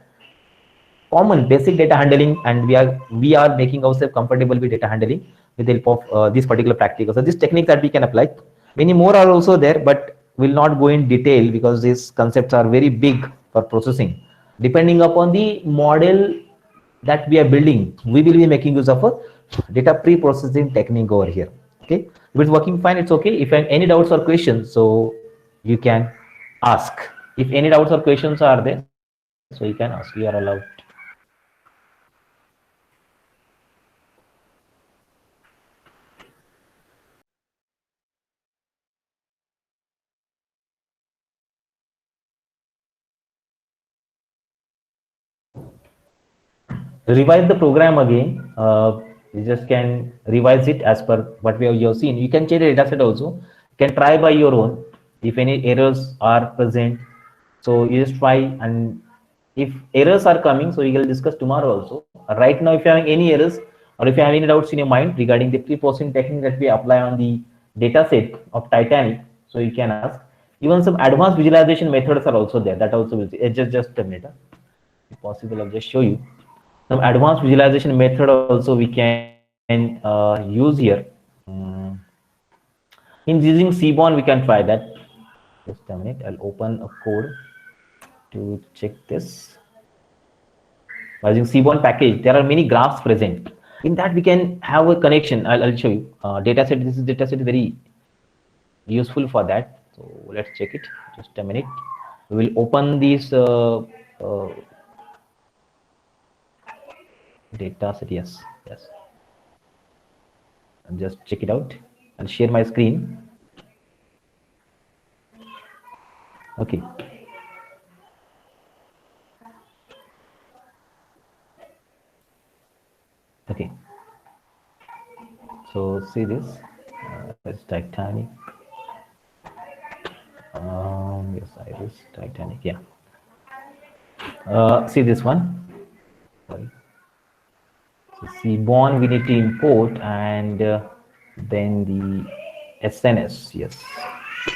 common basic data handling, and we are making ourselves comfortable with data handling with the help of this particular practical. So these techniques that we can apply, many more are also there, but will not go in detail because these concepts are very big for processing. Depending upon the model that we are building, we will be making use of a data pre-processing technique over here. Okay, if it's working fine, it's okay. If any doubts or questions, so you can ask. If any doubts or questions are there, so you can ask. You are allowed. Revise the program again. You just can revise it as per what you have seen. You can change the data set also. You can try by your own if any errors are present. So you just try, and if errors are coming, so we will discuss tomorrow also. Right now, if you are having any errors or if you have any doubts in your mind regarding the pre-processing technique that we apply on the data set of Titanic, so you can ask. Even some advanced visualization methods are also there. That also will see. Just a minute. If possible, I'll just show you some advanced visualization method also we can use here. In using Seaborn, we can try that. Just a minute, I'll open a code to check this. By using Seaborn package, there are many graphs present. In that, we can have a connection. I'll show you. Dataset. This is dataset very useful for that. So let's check it. Just a minute. We will open these dataset. Yes. And just check it out. I'll share my screen. Okay. Okay. So see this. It's Titanic. Yes, Iris Titanic. Yeah. See this one. Sorry. So Seaborn we need to import, and then the SNS, yes.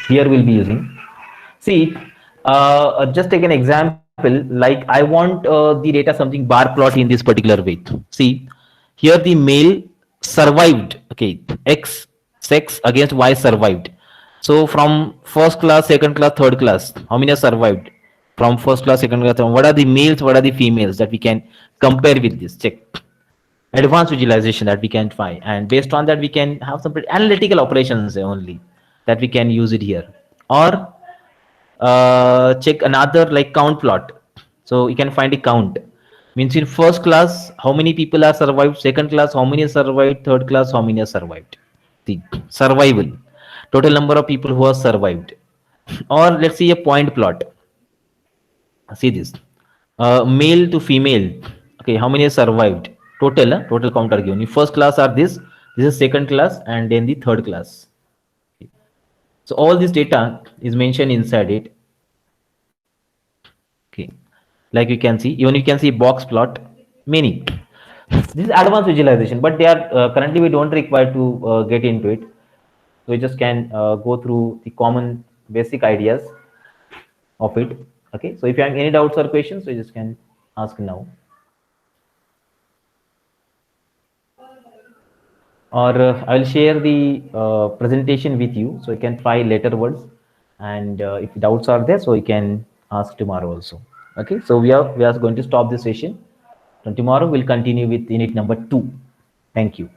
Here we'll be using. See, just take an example. Like I want the data something bar plot in this particular way. See, here the male survived. Okay, X sex against Y survived. So from first class, second class, third class, how many are survived? From first class, second class, what are the males? What are the females that we can compare with this? Check advanced visualization that we can find, and based on that we can have some analytical operations only that we can use it here, or check another like count plot. So you can find a count, means in first class how many people are survived, second class how many are survived, third class how many are survived, the survival, total number of people who are survived. Or let's see a point plot. See this, male to female. Okay, how many have survived, total total count are given. In first class are this is second class, and then the third class. So all this data is mentioned inside it. Okay, like you can see, even you can see box plot, many. This is advanced visualization, but they are currently we don't require to get into it. So we just can go through the common basic ideas of it. Okay, so if you have any doubts or questions, you just can ask now. Or I'll share the presentation with you, so you can try later words. And if doubts are there, so you can ask tomorrow also. Okay, so we are going to stop this session. And tomorrow we'll continue with unit number 2. Thank you.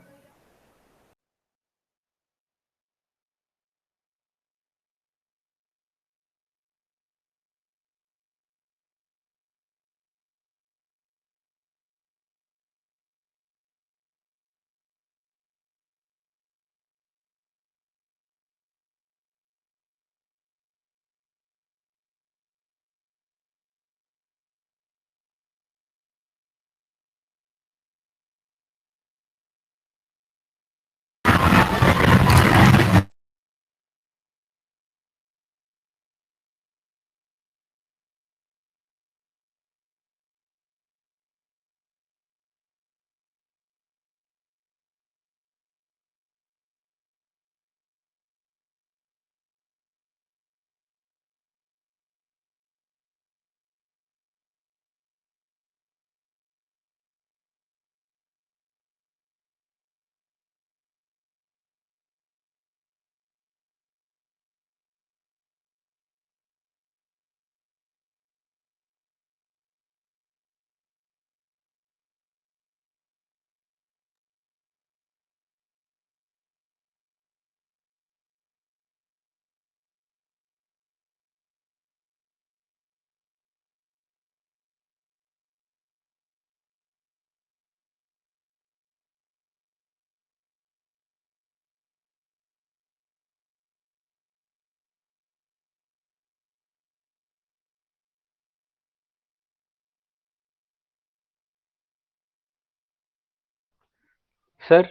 Sir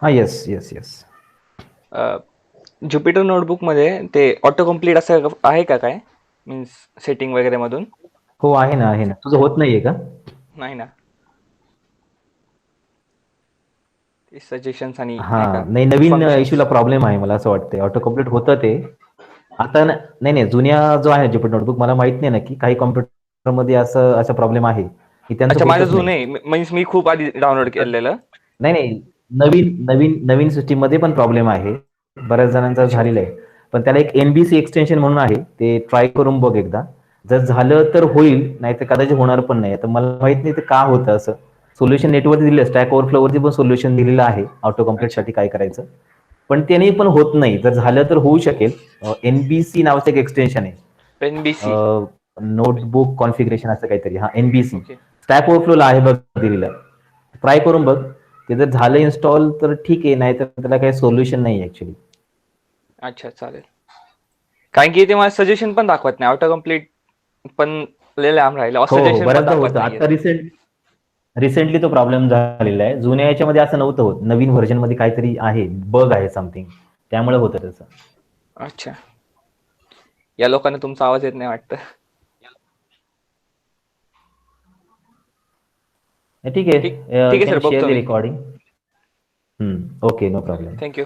Yes, yes, yes. Jupiter नोटबुकमध्ये ते auto complete असं आहे का काय means setting वगैरे मधून हो, आहे ना तुझं होत नाहीये का? नाही ना ते सजेशन्स आणि हा, नाही का नाही नवीन functions. इश्यूला प्रॉब्लेम आहे मला असं वाटतंय. ऑटो कम्प्लीट होतं ते आता नाही जुन्या जो आहे ज्युपिटर नोटबुक मला माहित नाही ना की काही कॉम्प्युटर मध्ये असं असा प्रॉब्लेम आहे की त्यांचं अच्छा माझं होतच जुनं नाही. आहे मीन्स मी खूप आधी डाउनलोड केलेलं नाही नवीन सिस्टीम मध्ये पण प्रॉब्लेम आहे, बऱ्याच जणांचा अच्छा. झालेला आहे. पण त्याला एक एनबीसी एक्सटेन्शन म्हणून आहे, ते ट्राय करून बघ एकदा. जर झालं तर होईल, नाही तर कदाचित होणार पण नाही. तर मला माहित नाही ते का होतं असं. सोल्युशन नेटवरती दिलं, स्टॅक ओव्हरफ्लो वरती पण सोल्युशन दिलेलं आहे ऑटो कम्प्लीट साठी काय करायचं, पण त्याने पण होत नाही. जर झालं तर होऊ शकेल. एनबीसी नावाचं एक एक्सटेन्शन आहे, एनबीसी नोटबुक कॉन्फिगरेशन असं काहीतरी. हा, एनबीसी ओके स्टॅक ओव्हरफ्लोला आहे बघ दिलेलं. ट्राय करून बघ, ते जर झालं इन्स्टॉल तर ठीक आहे, नाही तर त्याला काही सोल्युशन नाही ऍक्च्युली. अच्छा चालेल कारण की ते मला सजेशन पण दाखवत नाही ऑटो कम्प्लीट पण लांब राहिलं हो, सजेशन पण बऱ्याचदा दाखवत होतं. नाही आता रिसेंटली तो प्रॉब्लेम झालेला आहे. जुन्या याच्यामध्ये असं नव्हतं होत, नवीन व्हर्जन मध्ये काहीतरी आहे, बग आहे समथिंग, त्यामुळे होतं तसं. अच्छा या लोकांना तुमचा आवाज येत नाही वाटतं. ठीक आहे, ठीक आहे यू सर कॅन शेअर बघतो the me recording. Okay, no problem. Thank you.